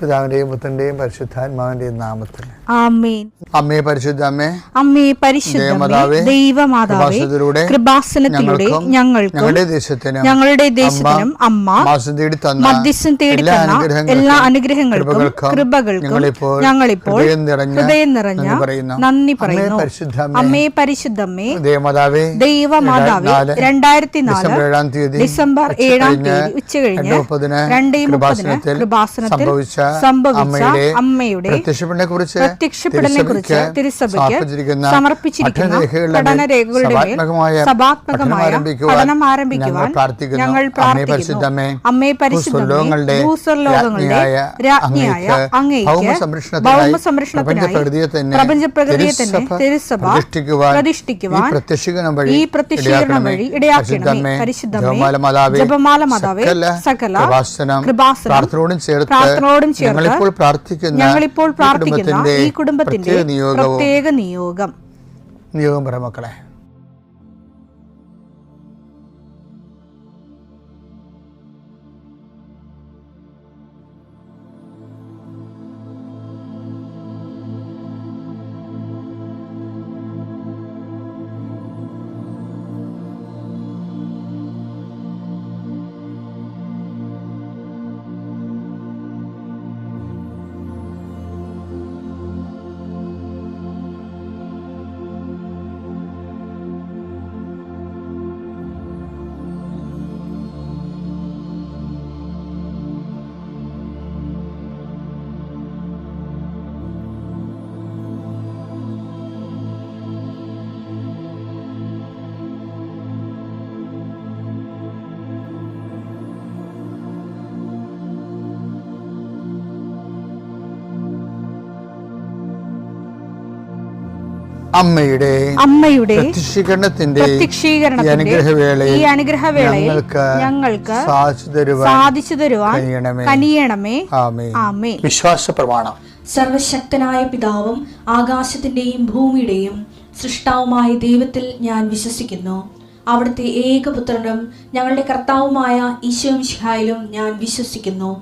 പിതാവിന്റെയും പുത്രന്റെയും പരിശുദ്ധാത്മാവിന്റെയും നാമത്തിൽ ആമേൻ. അമ്മേ പരിശുദ്ധ അമ്മേ, അമ്മേ പരിശുദ്ധമേ, ദൈവമാതാവേ, കൃപാസനത്തിലൂടെ ഞങ്ങൾക്കും ഞങ്ങളുടെ ദേശത്തിനും അമ്മ മധ്യസ്ഥം തേടി തന്ന എല്ലാ അനുഗ്രഹങ്ങൾക്കും കൃപകൾക്കും ഞങ്ങളിപ്പോൾ ഹൃദയം നിറഞ്ഞ നന്ദി പറയുന്നു. അമ്മേ പരിശുദ്ധമേ, ദൈവമാതാവേ, 2004 ഡിസംബർ 7 ഉച്ചകഴിഞ്ഞ് 2:30 കൃപാസനത്തിൽ സംഭവിച്ച അമ്മയുടെ പ്രത്യക്ഷപ്പെടലിനെ കുറിച്ച് തിരുസഭയ്ക്ക് സമർപ്പിച്ചിരിക്കുന്ന പഠനരേഖകളുടെ മേൽ സഭാത്മകമായ പഠനം ആരംഭിക്കുവാൻ ഞങ്ങൾ പ്രാർത്ഥിക്കുന്നു. അമ്മേ പരിശുദ്ധമേ, ഭൂസ്വർലോകങ്ങളുടെ രാജ്ഞിയായ അങ്ങേയ്ക്ക് ഭൗമസംരക്ഷണത്തിനായി പ്രപഞ്ചപ്രകൃതിയെ തന്നെ തിരുസഭ പ്രതിഷ്ഠിക്കുവാൻ ഈ പ്രത്യക്ഷീകരണം വഴി ഇടയാക്കണമേ. പരിശുദ്ധമേ, ജപമാല മാതാവേ, സകല കൃപാസനം പ്രാർത്ഥനയോടും ചേർത്ത് ഞങ്ങളിപ്പോൾ പ്രാർത്ഥിക്കുന്ന ഈ കുടുംബത്തിന്റെ പ്രത്യേക നിയോഗം പറ മക്കളെ. അമ്മയുടെ പ്രത്യക്ഷീകരണത്തിന്റെ ഈ അനുഗ്രഹവേളയിൽ ഞങ്ങൾക്ക് സാധിച്ചു തരുവാൻ കനിയണമേ. ആമേൻ. വിശ്വാസ പ്രമാണം. സർവശക്തനായ പിതാവും ആകാശത്തിന്റെയും ഭൂമിയുടെയും സൃഷ്ടാവുമായ ദൈവത്തിൽ ഞാൻ വിശ്വസിക്കുന്നു. അവിടുത്തെ ഏകപുത്രനും ഞങ്ങളുടെ കർത്താവുമായ ഈശോ മിശിഹായിലും ഞാൻ വിശ്വസിക്കുന്നു.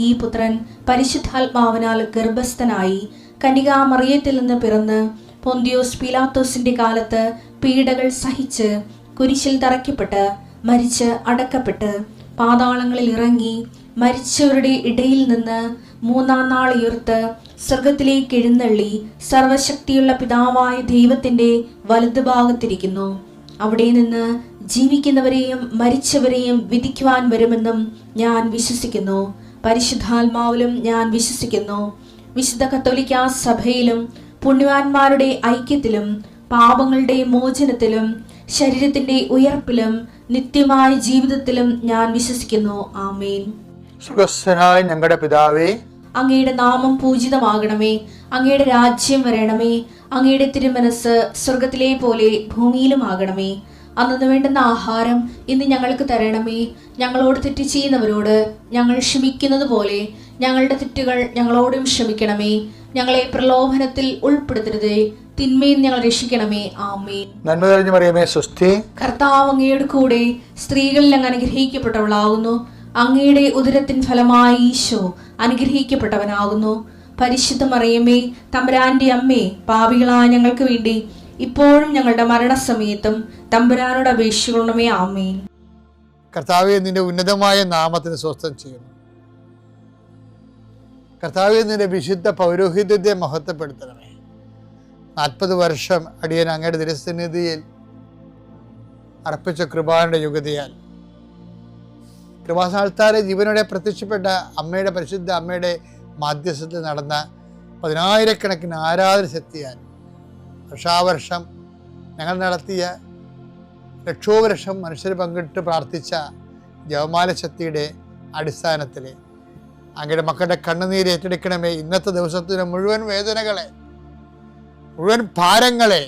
ഈ പുത്രൻ പരിശുദ്ധാത്മാവിനാൽ ഗർഭസ്ഥനായി കന്യകാമറിയത്തിൽ നിന്ന് പിറന്ന് പൊന്തിയോസ് പീലാത്തോസിന്റെ കാലത്ത് പീഡകൾ സഹിച്ച് കുരിശിൽ തറയ്ക്കപ്പെട്ട് മരിച്ച് അടക്കപ്പെട്ട് പാതാളങ്ങളിൽ ഇറങ്ങി മരിച്ചവരുടെ ഇടയിൽ നിന്ന് 3-ാം നാൾ ഉയർത്ത് സ്വർഗത്തിലേക്ക് എഴുന്നള്ളി സർവശക്തിയുള്ള പിതാവായ ദൈവത്തിന്റെ വലതുഭാഗത്തിരിക്കുന്നു. അവിടെ നിന്ന് ജീവിക്കുന്നവരെയും മരിച്ചവരെയും വിധിക്കുവാൻ വരുമെന്നും ഞാൻ വിശ്വസിക്കുന്നു. പരിശുദ്ധാത്മാവിലും ഞാൻ വിശ്വസിക്കുന്നു. വിശുദ്ധ കത്തോലിക്കാ സഭയിലും പുണ്യവാന്മാരുടെ ഐക്യത്തിലും പാപങ്ങളുടെ മോചനത്തിലും ശരീരത്തിന്റെ ഉയർപ്പിലും നിത്യമായ ജീവിതത്തിലും ഞാൻ വിശ്വസിക്കുന്നു. ആമേൻ. സ്വർഗ്ഗസ്ഥനായ ഞങ്ങളുടെ പിതാവേ, അങ്ങയുടെ നാമം പൂജിതമാകണമേ. അങ്ങയുടെ രാജ്യം വരണമേ. അങ്ങയുടെ തിരുമനസ് സ്വർഗത്തിലെ പോലെ ഭൂമിയിലും ആകണമേ. അന്നു വേണ്ടുന്ന ആഹാരം ഇന്ന് ഞങ്ങൾക്ക് തരണമേ. ഞങ്ങളോട് തെറ്റ് ചെയ്യുന്നവരോട് ഞങ്ങൾ ക്ഷമിക്കുന്നത് പോലെ ഞങ്ങളുടെ തെറ്റുകൾ ഞങ്ങളോടും ക്ഷമിക്കണമേ. ഞങ്ങളെ പ്രലോഭനത്തിൽ ഉൾപ്പെടുത്തരുതേ, തിന്മയിൽ ഞങ്ങൾ രക്ഷിക്കണമേ. ആമേൻ. നന്മ നിറഞ്ഞ മറിയമേ, സ്വസ്തി. കർത്താവ് അങ്ങയുടെ കൂടെ സ്ത്രീകളിൽ അങ്ങ് അനുഗ്രഹിക്കപ്പെട്ടവളാകുന്നു. അങ്ങയുടെ ഉദരത്തിൻ ഫലമായി ഈശോ അനുഗ്രഹിക്കപ്പെട്ടവനാകുന്നു. പരിശുദ്ധ മറിയമേ, തമ്പുരാന്റെ അമ്മേ, പാപികളായ ഞങ്ങൾക്ക് വേണ്ടി ഇപ്പോഴും ഞങ്ങളുടെ മരണസമയത്തും തമ്പുരാനോട് അപേക്ഷിക്കണമേ. ആമേൻ. കർത്താവേ, നിന്റെ ഉന്നതമായ നാമത്തിന് സ്വസ്ഥം ചെയ്യുന്നു. കർത്താവേ, നിന്റെ വിശുദ്ധ പൗരോഹിത്യത്തെ മഹത്വപ്പെടുത്തണമേ. 40 വർഷം അടിയൻ അങ്ങയുടെ തിരുസന്നിധിയിൽ അർപ്പിച്ച കൃപാന്റെ യുഗതിയാൽ കൃപാസ്ഥാനത്താരെ ജീവനോടെ പ്രത്യക്ഷപ്പെട്ട അമ്മയുടെ പരിശുദ്ധ അമ്മയുടെ മാധ്യസ്ഥത്തിൽ നടന്ന 10,000-കണക്കിന് ആരാധന ശക്തിയാൽ വർഷാവർഷം ഞങ്ങൾ നടത്തിയ ലക്ഷോപലക്ഷം മനുഷ്യർ പങ്കിട്ട് പ്രാർത്ഥിച്ച ജപമാല ശക്തിയുടെ അടിസ്ഥാനത്തിൽ അങ്ങയുടെ മക്കളുടെ കണ്ണുനീര് ഏറ്റെടുക്കണമേ. ഇന്നത്തെ ദിവസത്തിന് മുഴുവൻ വേദനകളെ, മുഴുവൻ ഭാരങ്ങളെ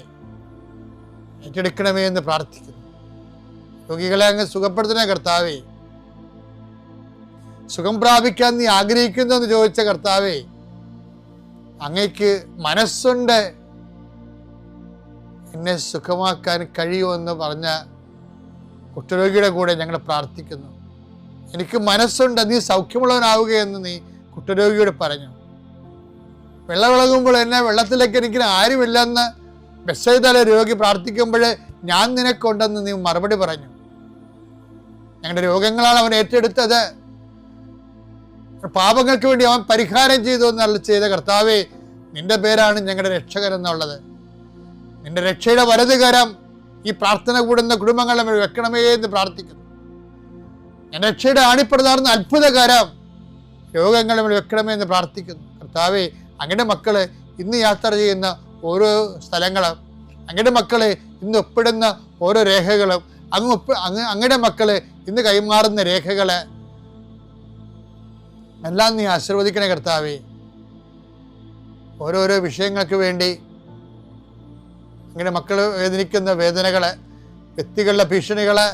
ഏറ്റെടുക്കണമേ എന്ന് പ്രാർത്ഥിക്കുന്നു. രോഗികളെ അങ്ങ് സുഖപ്പെടുത്തുന്ന കർത്താവേ, സുഖം പ്രാപിക്കാൻ നീ ആഗ്രഹിക്കുന്നു എന്ന് ചോദിച്ച കർത്താവേ, അങ്ങയ്ക്ക് മനസ്സുണ്ട് എന്നെ സുഖമാക്കാൻ കഴിയുമെന്ന് പറഞ്ഞ കുഷ്ഠരോഗിയുടെ കൂടെ ഞങ്ങൾ പ്രാർത്ഥിക്കുന്നു. എനിക്ക് മനസ്സുണ്ട് നീ സൗഖ്യമുള്ളവനാവുകയെന്ന് നീ കുഷ്ഠരോഗിയോട് പറഞ്ഞു. വെള്ളമിളകുമ്പോൾ എന്നെ വെള്ളത്തിലേക്ക് എനിക്ക് ആരുമില്ലെന്ന് ബെത്സയിദയിലെ രോഗി പ്രാർത്ഥിക്കുമ്പോൾ ഞാൻ നിനക്കുണ്ടെന്ന് നീ മറുപടി പറഞ്ഞു. ഞങ്ങളുടെ രോഗങ്ങളാണ് അവൻ ഏറ്റെടുത്തത്, പാപങ്ങൾക്ക് വേണ്ടി അവൻ പരിഹാരം ചെയ്തു എന്നുള്ള ചെയ്ത കർത്താവേ, നിന്റെ പേരാണ് ഞങ്ങളുടെ രക്ഷകൻ എന്നുള്ളത്. നിന്റെ രക്ഷയുടെ വലതുകരം ഈ പ്രാർത്ഥന കൂടുന്ന കുടുംബങ്ങളെ വെക്കണമേ എന്ന് പ്രാർത്ഥിക്കുന്നു. ഞാൻ രക്ഷയുടെ ആണിപ്രതാർന്ന അത്ഭുതകരം രോഗങ്ങളെ വെക്കണമേ എന്ന് പ്രാർത്ഥിക്കുന്നു. കർത്താവേ, അങ്ങയുടെ മക്കള് ഇന്ന് യാത്ര ചെയ്യുന്ന ഓരോ സ്ഥലങ്ങളും, അങ്ങയുടെ മക്കളെ ഇന്ന് ഒപ്പിടുന്ന ഓരോ രേഖകളും, അങ്ങയുടെ മക്കള് ഇന്ന് കൈമാറുന്ന രേഖകള് എല്ലാം നീ ആശീർവദിക്കണേ കർത്താവേ. ഓരോരോ വിഷയങ്ങൾക്ക് വേണ്ടി അങ്ങയുടെ മക്കൾ വേദനിക്കുന്ന വേദനകള്, വ്യക്തികളുടെ ഭീഷണികള്,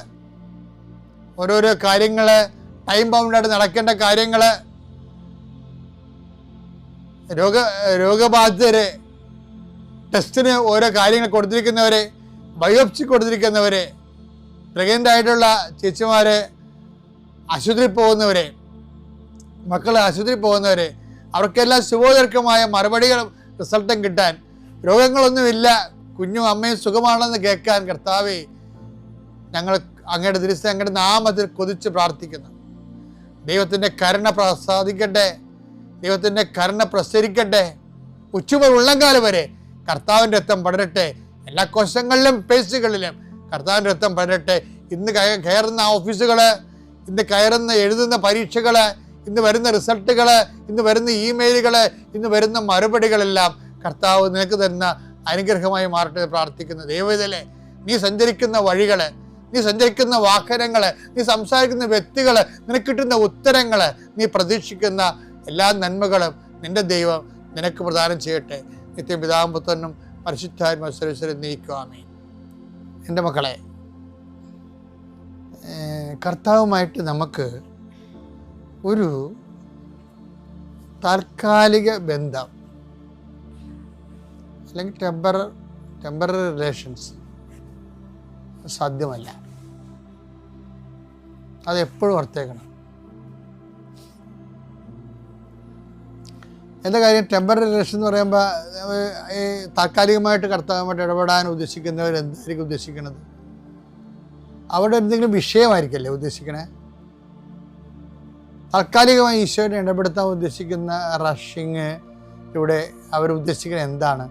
ഓരോരോ കാര്യങ്ങള്, ടൈം ബൗണ്ടായിട്ട് നടക്കേണ്ട കാര്യങ്ങള്, രോഗബാധിതരെ, ടെസ്റ്റിന് ഓരോ കാര്യങ്ങൾ കൊടുത്തിരിക്കുന്നവരെ, ബയോപ്സി കൊടുത്തിരിക്കുന്നവരെ, പ്രഗ്നൻ്റ് ആയിട്ടുള്ള ചേച്ചിമാരെ, ആശുപത്രിയിൽ പോകുന്നവരെ, മക്കൾ ആശുപത്രിയിൽ പോകുന്നവരെ, അവർക്കെല്ലാം ശുഭോദർക്കമായ മറുപടികളും റിസൾട്ടും കിട്ടാൻ, രോഗങ്ങളൊന്നുമില്ല, കുഞ്ഞും അമ്മയും സുഖമാണെന്ന് കേൾക്കാൻ കർത്താവേ, ഞങ്ങൾ അങ്ങയുടെ ദിവസം അങ്ങയുടെ നാമത്തിൽ കൊതിച്ച് പ്രാർത്ഥിക്കുന്നു. ദൈവത്തിൻ്റെ കരുണ പ്രസാദിക്കട്ടെ, ദൈവത്തിൻ്റെ കരുണ പ്രസരിക്കട്ടെ. ഉച്ചമുതൽ ഉള്ളംകാലം വരെ കർത്താവിൻ്റെ രക്തം പടരട്ടെ. എല്ലാ കോശങ്ങളിലും പേശികളിലും കർത്താവിൻ്റെ രക്തം പടരട്ടെ. ഇന്ന് കയറുന്ന ഓഫീസുകള്, ഇന്ന് കയറുന്ന എഴുതുന്ന പരീക്ഷകള്, ഇന്ന് വരുന്ന റിസൾട്ടുകള്, ഇന്ന് വരുന്ന ഇമെയിലുകള്, ഇന്ന് വരുന്ന മറുപടികളെല്ലാം കർത്താവ് നിനക്ക് തരുന്ന അനുഗ്രഹമായി മാറട്ടെ പ്രാർത്ഥിക്കുന്നു. ദൈവത്തിലെ നീ സഞ്ചരിക്കുന്ന വഴികള്, നീ സഞ്ചരിക്കുന്ന വാഹനങ്ങള്, നീ സംസാരിക്കുന്ന വ്യക്തികള്, നിനക്ക് കിട്ടുന്ന ഉത്തരങ്ങള്, നീ പ്രതീക്ഷിക്കുന്ന എല്ലാ നന്മകളും നിന്റെ ദൈവം നിനക്ക് പ്രദാനം ചെയ്യട്ടെ. നിത്യപിതാവും പുത്രനും പരിശുദ്ധാത്മാവും സർവ്വസ്വരും നീക്കുവാമേൻ. എൻ്റെ മക്കളെ, കർത്താവുമായിട്ട് നമുക്ക് ഒരു താൽക്കാലിക ബന്ധം അല്ലെങ്കിൽ ടെമ്പററി റിലേഷൻസ് സാധ്യമല്ല. അത് എപ്പോഴും ഓർത്തേക്കണം. എന്താ കാര്യം? ടെമ്പററി റിലേഷൻ എന്ന് പറയുമ്പോൾ ഈ താൽക്കാലികമായിട്ട് കർത്താവുമായിട്ട് ഇടപെടാൻ ഉദ്ദേശിക്കുന്നവർ എന്തായിരിക്കും ഉദ്ദേശിക്കുന്നത്? അവിടെ എന്തെങ്കിലും വിഷയമായിരിക്കല്ലേ ഉദ്ദേശിക്കണേ? താൽക്കാലികമായി ഈശോനെ ഇടപെടുത്താൻ ഉദ്ദേശിക്കുന്ന റഷിങ് ഇവിടെ അവർ ഉദ്ദേശിക്കുന്നത് എന്താണ്?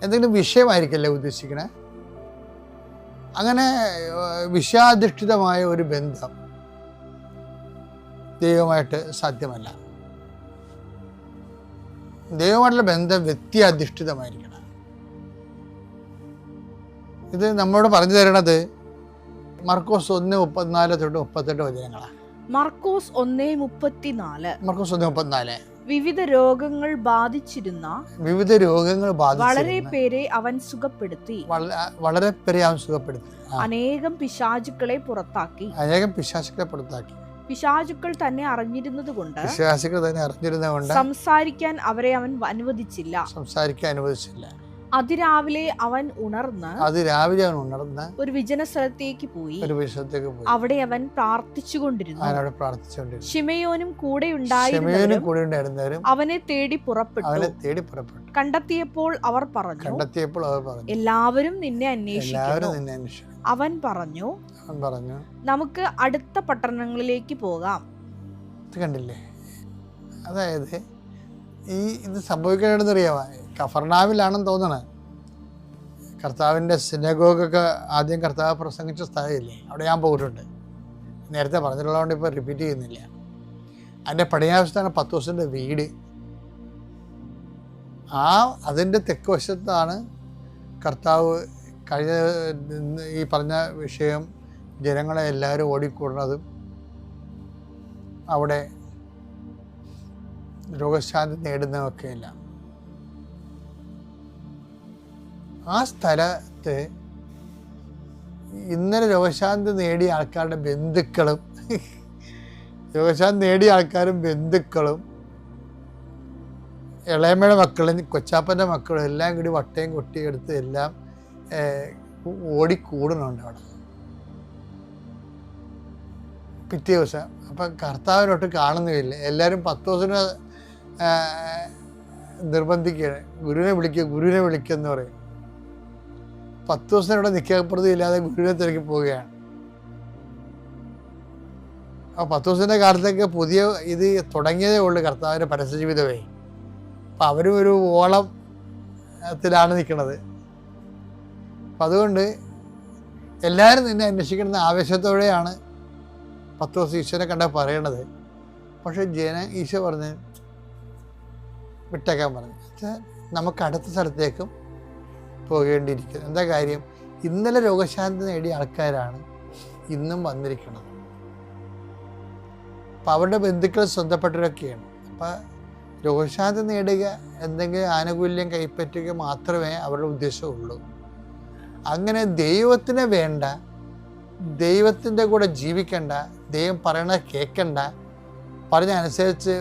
എന്തെങ്കിലും വിഷയമായിരിക്കല്ലേ ഉദ്ദേശിക്കണേ? അങ്ങനെ വിഷയാധിഷ്ഠിതമായ ഒരു ബന്ധം ദൈവമായിട്ട് സാധ്യമല്ല. ദൈവമായിട്ടുള്ള ബന്ധം വ്യക്തിയധിഷ്ഠിതമായിരിക്കണം. ഇത് നമ്മോട് പറഞ്ഞു തരണത് മർക്കോസ് 1:34 തൊട്ട് 38 വചനങ്ങളാണ്. മർക്കോസ് 1:34. വിവിധ രോഗങ്ങൾ ബാധിച്ചിരുന്ന വളരെ പേരെ അവൻ സുഖപ്പെടുത്തി. അനേകം പിശാചുക്കളെ പുറത്താക്കി. പിശാചുക്കൾ തന്നെ അറിഞ്ഞിരുന്നത് കൊണ്ട് സംസാരിക്കാൻ അവരെ അവൻ അനുവദിച്ചില്ല. അതിരാവിലെ അവൻ ഉണർന്ന് ഒരു വിജന സ്ഥലത്തേക്ക് പോയി. അവിടെ അവൻ പ്രാർത്ഥിച്ചുകൊണ്ടിരുന്നു. ശിമയോനും കൂടെ ഉണ്ടായിരുന്നവരും അവനെ തേടി പുറപ്പെട്ടു. കണ്ടെത്തിയപ്പോൾ അവർ പറഞ്ഞു, എല്ലാവരും നിന്നെ അന്വേഷിക്കുന്നു. അവൻ പറഞ്ഞു, നമുക്ക് അടുത്ത പട്ടണങ്ങളിലേക്ക് പോകാം. കണ്ടില്ലേ? അതായത് ഇത് സംഭവിക്കണമെന്ന് അറിയാമോ? കഫർനാവിലാണെന്ന് തോന്നണത്. കർത്താവിൻ്റെ സിനഗോഗൊക്കെ ആദ്യം കർത്താവ് പ്രസംഗിച്ച സ്ഥലമില്ലേ, അവിടെ ഞാൻ പോയിട്ടുണ്ട്. നേരത്തെ പറഞ്ഞിട്ടുള്ളതുകൊണ്ട് ഇപ്പോൾ റിപ്പീറ്റ് ചെയ്യുന്നില്ല. അതിൻ്റെ പടിഞ്ഞാറവശത്താണ് പത്രോസിൻ്റെ വീട്. അതിൻ്റെ തെക്ക് വശത്താണ് കർത്താവ് കഴിഞ്ഞ ഈ പറഞ്ഞ വിഷയം ജനങ്ങളെ എല്ലാവരും ഓടിക്കൂടുന്നതും അവിടെ രോഗശാന്തി നേടുന്നതൊക്കെയില്ല. ആ സ്ഥലത്ത് ഇന്നലെ രോഗശാന്തി നേടിയ ആൾക്കാരുടെ ബന്ധുക്കളും രോഗശാന്തി നേടിയ ആൾക്കാരും ബന്ധുക്കളും ഇളയമ്മയുടെ മക്കളും കൊച്ചാപ്പൻ്റെ മക്കളും എല്ലാം കൂടി വട്ടയും കൊട്ടിയെടുത്ത് എല്ലാം ഓടിക്കൂടുന്നുണ്ട് അവിടെ പിറ്റേ ദിവസം. അപ്പം കർത്താവിനൊട്ട് കാണുന്നില്ല. എല്ലാവരും 10 ദിവസത്തിന് നിർബന്ധിക്കുകയാണ്, ഗുരുവിനെ വിളിക്കുക എന്ന് പറയും. 10 ദിവസം ഇവിടെ നിൽക്കപ്രതി ഇല്ലാതെ ഗുരുവിനെ തിരക്കി പോവുകയാണ്. അപ്പോൾ 10 ദിവസത്തിൻ്റെ കാലത്തേക്ക് പുതിയ ഇത് തുടങ്ങിയതേ ഉള്ളൂ കർത്താവിൻ്റെ പരസ്യ ജീവിതമേ. അപ്പം അവരും ഒരു ഓളത്തിലാണ് നിൽക്കുന്നത്. അപ്പം അതുകൊണ്ട് എല്ലാവരും നിന്നെ അന്വേഷിക്കുന്ന ആവേശത്തോടെയാണ് 10 ദിവസം ഈശോനെ കണ്ട പറയണത്. പക്ഷെ ഈശോ പറഞ്ഞ് വിട്ടേക്കാൻ പറഞ്ഞു. നമുക്ക് അടുത്ത സ്ഥലത്തേക്കും പോകേണ്ടിയിരിക്കുന്നു. എന്താ കാര്യം? ഇന്നലെ രോഗശാന്തി നേടിയ ആൾക്കാരാണ് ഇന്നും വന്നിരിക്കുന്നത്. അപ്പം അവരുടെ ബന്ധുക്കൾ സ്വന്തപ്പെട്ടവരൊക്കെയാണ്. അപ്പം രോഗശാന്തി നേടുക, എന്തെങ്കിലും ആനുകൂല്യം കൈപ്പറ്റുക മാത്രമേ അവരുടെ ഉദ്ദേശമുള്ളൂ. അങ്ങനെ ദൈവത്തിന് വേണ്ട, ദൈവത്തിൻ്റെ കൂടെ ജീവിക്കണ്ട, ദൈവം പറയണത് കേൾക്കണ്ട, പറഞ്ഞനുസരിച്ച്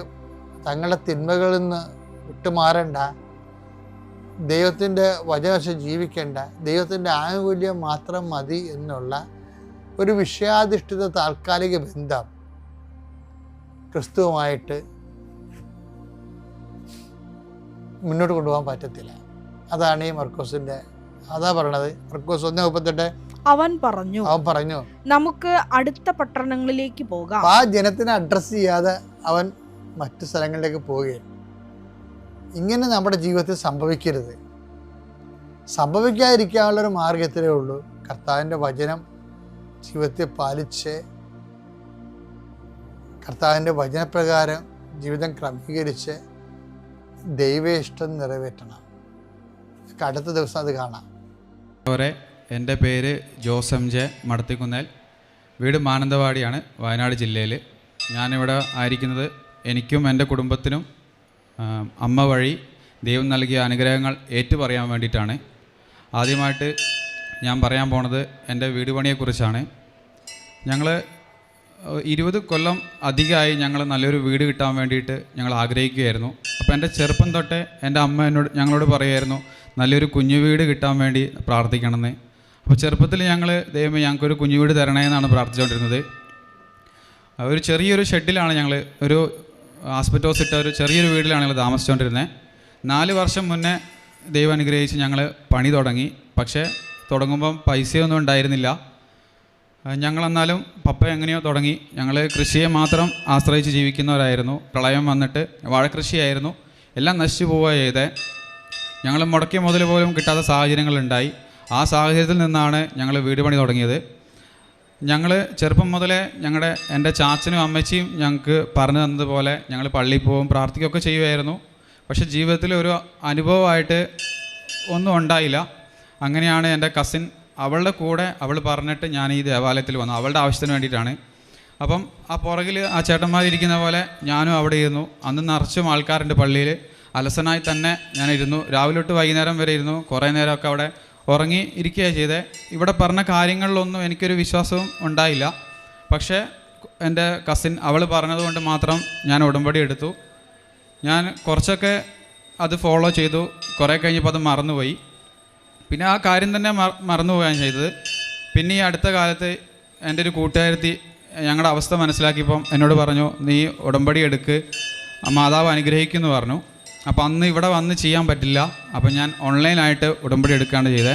തങ്ങളുടെ തിന്മകളിൽ നിന്ന് വിട്ടുമാറണ്ട, ദൈവത്തിൻ്റെ വചനവശം ജീവിക്കേണ്ട, ദൈവത്തിൻ്റെ ആനുകൂല്യം മാത്രം മതി എന്നുള്ള ഒരു വിഷയാധിഷ്ഠിത താൽക്കാലിക ബന്ധം ക്രിസ്തുവുമായിട്ട് മുന്നോട്ട് കൊണ്ടുപോകാൻ പറ്റത്തില്ല. അതാണ് ഈ മർക്കോസിൻ്റെ, അതാ പറയണത്. മർക്കോസ് 1:38 അവൻ പറഞ്ഞു നമുക്ക് അടുത്ത പട്ടണങ്ങളിലേക്ക് പോകാം. ആ ജനത്തിനെ അഡ്രസ്സ് ചെയ്യാതെ അവൻ മറ്റു സ്ഥലങ്ങളിലേക്ക് പോവുകയും. ഇങ്ങനെ നമ്മുടെ ജീവിതത്തിൽ സംഭവിക്കരുത്. സംഭവിക്കാതിരിക്കാനുള്ളൊരു മാർഗത്തിലേ ഉള്ളൂ കർത്താവിൻ്റെ വചനം ജീവിതത്തിൽ പാലിച്ച് കർത്താവിൻ്റെ വചനപ്രകാരം ജീവിതം ക്രമീകരിച്ച് ദൈവ ഇഷ്ടം നിറവേറ്റണം. അടുത്ത ദിവസം അത് കാണാം. എൻ്റെ പേര് ജോസം ജെ മടത്തിക്കുന്നേൽ, വീട് മാനന്തവാടിയാണ്, വയനാട് ജില്ലയിൽ. ഞാനിവിടെ ആയിരിക്കുന്നത് എനിക്കും എൻ്റെ കുടുംബത്തിനും അമ്മ വഴി ദൈവം നൽകിയ അനുഗ്രഹങ്ങൾ ഏറ്റുപറയാൻ വേണ്ടിയിട്ടാണ്. ആദ്യമായിട്ട് ഞാൻ പറയാൻ പോണത് എൻ്റെ വീട് പണിയെക്കുറിച്ചാണ്. ഞങ്ങൾ 20 കൊല്ലം അധികമായി ഞങ്ങൾ നല്ലൊരു വീട് കിട്ടാൻ വേണ്ടിയിട്ട് ഞങ്ങൾ ആഗ്രഹിക്കുകയായിരുന്നു. അപ്പോൾ എൻ്റെ ചെറുപ്പം തൊട്ടേ എൻ്റെ അമ്മ ഞങ്ങളോട് പറയുമായിരുന്നു നല്ലൊരു കുഞ്ഞു വീട് കിട്ടാൻ വേണ്ടി പ്രാർത്ഥിക്കണമെന്ന്. അപ്പോൾ ചെറുപ്പത്തിൽ ദൈവമേ ഞങ്ങൾക്കൊരു കുഞ്ഞു വീട് തരണേ എന്നാണ് പ്രാർത്ഥിച്ചുകൊണ്ടിരുന്നത്. ഒരു ചെറിയൊരു ഷെഡിലാണ് ഞങ്ങൾ, ഒരു ആസ്പെറ്റോസ് ഇട്ട ഒരു ചെറിയൊരു വീട്ടിലാണ് ഞങ്ങൾ താമസിച്ചുകൊണ്ടിരുന്നത്. 4 വർഷം മുന്നേ ദൈവം അനുഗ്രഹിച്ച് ഞങ്ങൾ പണി തുടങ്ങി. പക്ഷേ തുടങ്ങുമ്പം പൈസയൊന്നും ഉണ്ടായിരുന്നില്ല. ഞങ്ങളെന്നാലും പപ്പ എങ്ങനെയോ തുടങ്ങി. ഞങ്ങൾ കൃഷിയെ മാത്രം ആശ്രയിച്ച് ജീവിക്കുന്നവരായിരുന്നു. പ്രളയം വന്നിട്ട് വാഴക്കൃഷിയായിരുന്നു, എല്ലാം നശിച്ചു പോവുക ചെയ്തേ. ഞങ്ങൾ മുടക്കിയ മുതൽ പോലും കിട്ടാത്ത സാഹചര്യങ്ങളുണ്ടായി. ആ സാഹചര്യത്തിൽ നിന്നാണ് ഞങ്ങൾ വീട് പണി തുടങ്ങിയത്. ഞങ്ങൾ ചെറുപ്പം മുതലേ എൻ്റെ ചാച്ചനും അമ്മച്ചിയും ഞങ്ങൾക്ക് പറഞ്ഞു തന്നതുപോലെ ഞങ്ങൾ പള്ളിയിൽ പോവും, പ്രാർത്ഥിക്കുകയൊക്കെ ചെയ്യുമായിരുന്നു. പക്ഷേ ജീവിതത്തിൽ ഒരു അനുഭവമായിട്ട് ഒന്നും ഉണ്ടായില്ല. അങ്ങനെയാണ് എൻ്റെ കസിൻ, അവളുടെ കൂടെ അവൾ പറഞ്ഞിട്ട് ഞാൻ ഈ ദേവാലയത്തിൽ വന്നു, അവളുടെ ആവശ്യത്തിന് വേണ്ടിയിട്ടാണ്. അപ്പം ആ പുറകിൽ ആ ചേട്ടന്മാരിരിക്കുന്ന പോലെ ഞാനും അവിടെ ഇരുന്നു. അന്ന് നിറച്ചും ആൾക്കാരുണ്ട് പള്ളിയിൽ. അലസനായി തന്നെ ഞാൻ ഇരുന്നു. രാവിലെ തൊട്ട് വൈകുന്നേരം വരെ ഇരുന്നു. കുറേ നേരമൊക്കെ അവിടെ ഉറങ്ങി ഇരിക്കുകയാണ് ചെയ്തത്. ഇവിടെ പറഞ്ഞ കാര്യങ്ങളിലൊന്നും എനിക്കൊരു വിശ്വാസവും ഉണ്ടായില്ല. പക്ഷേ എൻ്റെ കസിൻ അവൾ പറഞ്ഞതുകൊണ്ട് മാത്രം ഞാൻ ഉടമ്പടി എടുത്തു. ഞാൻ കുറച്ചൊക്കെ അത് ഫോളോ ചെയ്തു. കുറേ കഴിഞ്ഞപ്പോൾ അത് മറന്നുപോയി. പിന്നെ ആ കാര്യം തന്നെ മറന്നുപോവുകയാണ് ചെയ്തത്. പിന്നെ ഈ അടുത്ത കാലത്ത് എൻ്റെ ഒരു കൂട്ടുകാരത്തി ഞങ്ങളുടെ അവസ്ഥ മനസ്സിലാക്കിയപ്പം എന്നോട് പറഞ്ഞു, നീ ഉടമ്പടി എടുക്ക്, മാതാവ് അനുഗ്രഹിക്കുമെന്ന് പറഞ്ഞു. അപ്പോൾ അന്ന് ഇവിടെ വന്ന് ചെയ്യാൻ പറ്റില്ല. അപ്പോൾ ഞാൻ ഓൺലൈനായിട്ട് ഉടമ്പടി എടുക്കുകയാണ് ചെയ്തത്.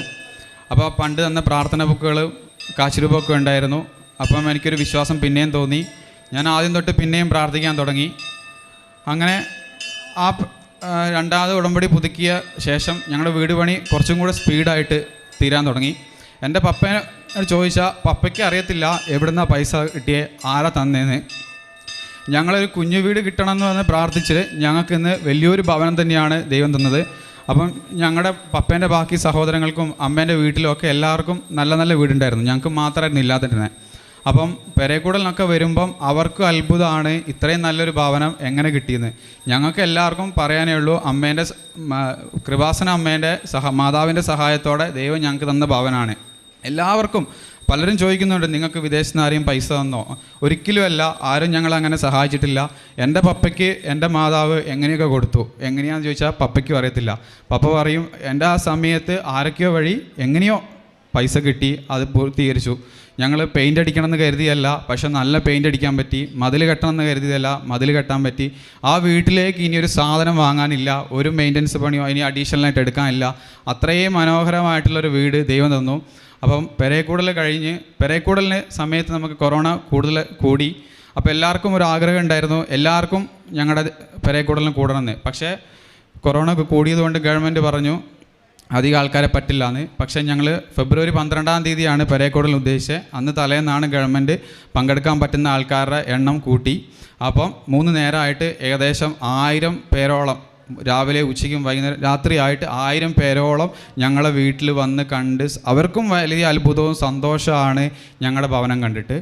അപ്പോൾ പണ്ട് തന്ന പ്രാർത്ഥന ബുക്കുകൾ കാശുരൂപമൊക്കെ ഉണ്ടായിരുന്നു. അപ്പം എനിക്കൊരു വിശ്വാസം പിന്നെയും തോന്നി. ഞാൻ ആദ്യം തൊട്ട് പിന്നെയും പ്രാർത്ഥിക്കാൻ തുടങ്ങി. അങ്ങനെ ആ രണ്ടാമത് ഉടമ്പടി പുതുക്കിയ ശേഷം ഞങ്ങളുടെ വീട് പണി കുറച്ചും കൂടെ സ്പീഡായിട്ട് തീരാൻ തുടങ്ങി. എൻ്റെ പപ്പനെ ചോദിച്ചാൽ പപ്പയ്ക്ക് അറിയത്തില്ല എവിടുന്നാണ് പൈസ കിട്ടിയേ, ആരാ തന്നേന്ന്. ഞങ്ങളൊരു കുഞ്ഞു വീട് കിട്ടണമെന്ന് പറഞ്ഞ് പ്രാർത്ഥിച്ച് ഞങ്ങൾക്കിന്ന് വലിയൊരു ഭവനം തന്നെയാണ് ദൈവം തന്നത്. അപ്പം ഞങ്ങളുടെ പപ്പേൻ്റെ ബാക്കി സഹോദരങ്ങൾക്കും അമ്മേൻ്റെ വീട്ടിലും ഒക്കെ എല്ലാവർക്കും നല്ല നല്ല വീടുണ്ടായിരുന്നു. ഞങ്ങൾക്ക് മാത്രമായിരുന്നു ഇല്ലാതിരുന്നത്. അപ്പം പെരേക്കൂടലിനൊക്കെ വരുമ്പം അവർക്കും അത്ഭുതമാണ് ഇത്രയും നല്ലൊരു ഭവനം എങ്ങനെ കിട്ടിയെന്ന്. ഞങ്ങൾക്ക് എല്ലാവർക്കും പറയാനേ ഉള്ളൂ, അമ്മേൻ്റെ കൃപാസന അമ്മേൻ്റെ മാതാവിൻ്റെ സഹായത്തോടെ ദൈവം ഞങ്ങൾക്ക് തന്ന ഭവനാണ്. എല്ലാവർക്കും പലരും ചോദിക്കുന്നുണ്ട്, നിങ്ങൾക്ക് വിദേശത്ത് നിന്ന് ആരെയും പൈസ തന്നോ? ഒരിക്കലുമല്ല, ആരും ഞങ്ങളങ്ങനെ സഹായിച്ചിട്ടില്ല. എൻ്റെ പപ്പയ്ക്ക് എൻ്റെ മാതാവ് എങ്ങനെയൊക്കെ കൊടുത്തു, എങ്ങനെയാണെന്ന് ചോദിച്ചാൽ പപ്പയ്ക്കും അറിയത്തില്ല. പപ്പ പറയും, എൻ്റെ ആ സമയത്ത് ആരൊക്കെയോ വഴി എങ്ങനെയോ പൈസ കിട്ടി, അത് പൂർത്തീകരിച്ചു. ഞങ്ങൾ പെയിൻ്റ് അടിക്കണം എന്ന് കരുതിയല്ല, പക്ഷെ നല്ല പെയിൻ്റ് അടിക്കാൻ പറ്റി. മതിൽ കെട്ടണം എന്ന് കരുതിയല്ല, മതിൽ കെട്ടാൻ പറ്റി. ആ വീട്ടിലേക്ക് ഇനി ഒരു സാധനം വാങ്ങാനില്ല, ഒരു മെയിൻ്റനൻസ് പണിയോ ഇനി അഡീഷണലായിട്ട് എടുക്കാനില്ല. അത്രയും മനോഹരമായിട്ടുള്ളൊരു വീട് ദൈവം തന്നു. അപ്പം പെരേക്കൂടൽ കഴിഞ്ഞ്, പെരേക്കൂടലിന് സമയത്ത് നമുക്ക് കൊറോണ കൂടുതൽ കൂടി. അപ്പോൾ എല്ലാവർക്കും ഒരു ആഗ്രഹം ഉണ്ടായിരുന്നു, എല്ലാവർക്കും ഞങ്ങളുടെ പെരേക്കൂടലിന് കൂടണമെന്ന്. പക്ഷേ കൊറോണ കൂടിയതുകൊണ്ട് ഗവൺമെൻറ് പറഞ്ഞു അധികം ആൾക്കാരെ പറ്റില്ല എന്ന്. പക്ഷേ ഞങ്ങൾ ഫെബ്രുവരി 12-ാം തീയതിയാണ് പെരേക്കൂടൽ ഉദ്ദേശിച്ചത്. അന്ന് തലേന്നാണ് ഗവൺമെൻറ് പങ്കെടുക്കാൻ പറ്റുന്ന ആൾക്കാരുടെ എണ്ണം കൂട്ടി. അപ്പം 3 നേരമായിട്ട് ഏകദേശം 1000 പേരോളം, രാവിലെ ഉച്ചയ്ക്കും വൈകുന്നേരം രാത്രിയായിട്ട് 1000 പേരോളം ഞങ്ങളെ വീട്ടിൽ വന്ന് കണ്ട് അവർക്കും വലിയ അത്ഭുതവും സന്തോഷമാണ് ഞങ്ങളുടെ ഭവനം കണ്ടിട്ട്.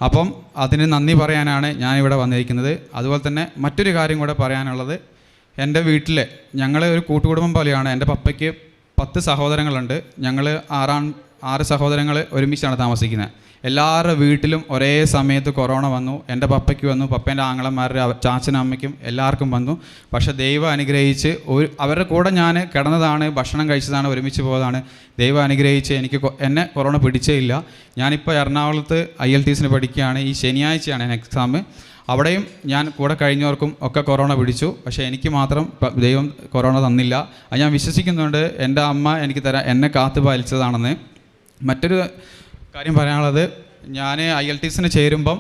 അപ്പം അതിന് നന്ദി പറയാനാണ് ഞാനിവിടെ വന്നിരിക്കുന്നത്. അതുപോലെ തന്നെ മറ്റൊരു കാര്യം കൂടെ പറയാനുള്ളത്, എൻ്റെ വീട്ടിൽ ഞങ്ങൾ ഒരു കൂട്ടുകുടുംബം പോലെയാണ്. എൻ്റെ പപ്പയ്ക്ക് 10 സഹോദരങ്ങളുണ്ട്. ഞങ്ങൾ 6 സഹോദരങ്ങൾ ഒരുമിച്ചാണ് താമസിക്കുന്നത്. എല്ലാവരുടെ വീട്ടിലും ഒരേ സമയത്ത് കൊറോണ വന്നു. എൻ്റെ പപ്പയ്ക്ക് വന്നു, പപ്പേൻ്റെ ആങ്ങളമാരുടെ ചാച്ചനും അമ്മയ്ക്കും എല്ലാവർക്കും വന്നു. പക്ഷേ ദൈവം അനുഗ്രഹിച്ച് അവരുടെ കൂടെ ഞാൻ കിടന്നതാണ്, ഭക്ഷണം കഴിച്ചതാണ്, ഒരുമിച്ച് പോയതാണ്. ദൈവം അനുഗ്രഹിച്ച് എന്നെ കൊറോണ പിടിച്ചേ ഇല്ല. ഞാനിപ്പോൾ എറണാകുളത്ത് IELTS പഠിക്കുകയാണ്. ഈ ശനിയാഴ്ചയാണ് എൻ്റെ എക്സാം. അവിടെയും ഞാൻ കൂടെ കഴിഞ്ഞവർക്കും ഒക്കെ കൊറോണ പിടിച്ചു. പക്ഷേ എനിക്ക് മാത്രം ദൈവം കൊറോണ തന്നില്ല. അത് ഞാൻ വിശ്വസിക്കുന്നുണ്ട്, എൻ്റെ അമ്മ എന്നെ കാത്തു പാലിച്ചതാണെന്ന്. മറ്റൊരു കാര്യം പറയാനുള്ളത്, ഞാൻ IELTS ചേരുമ്പം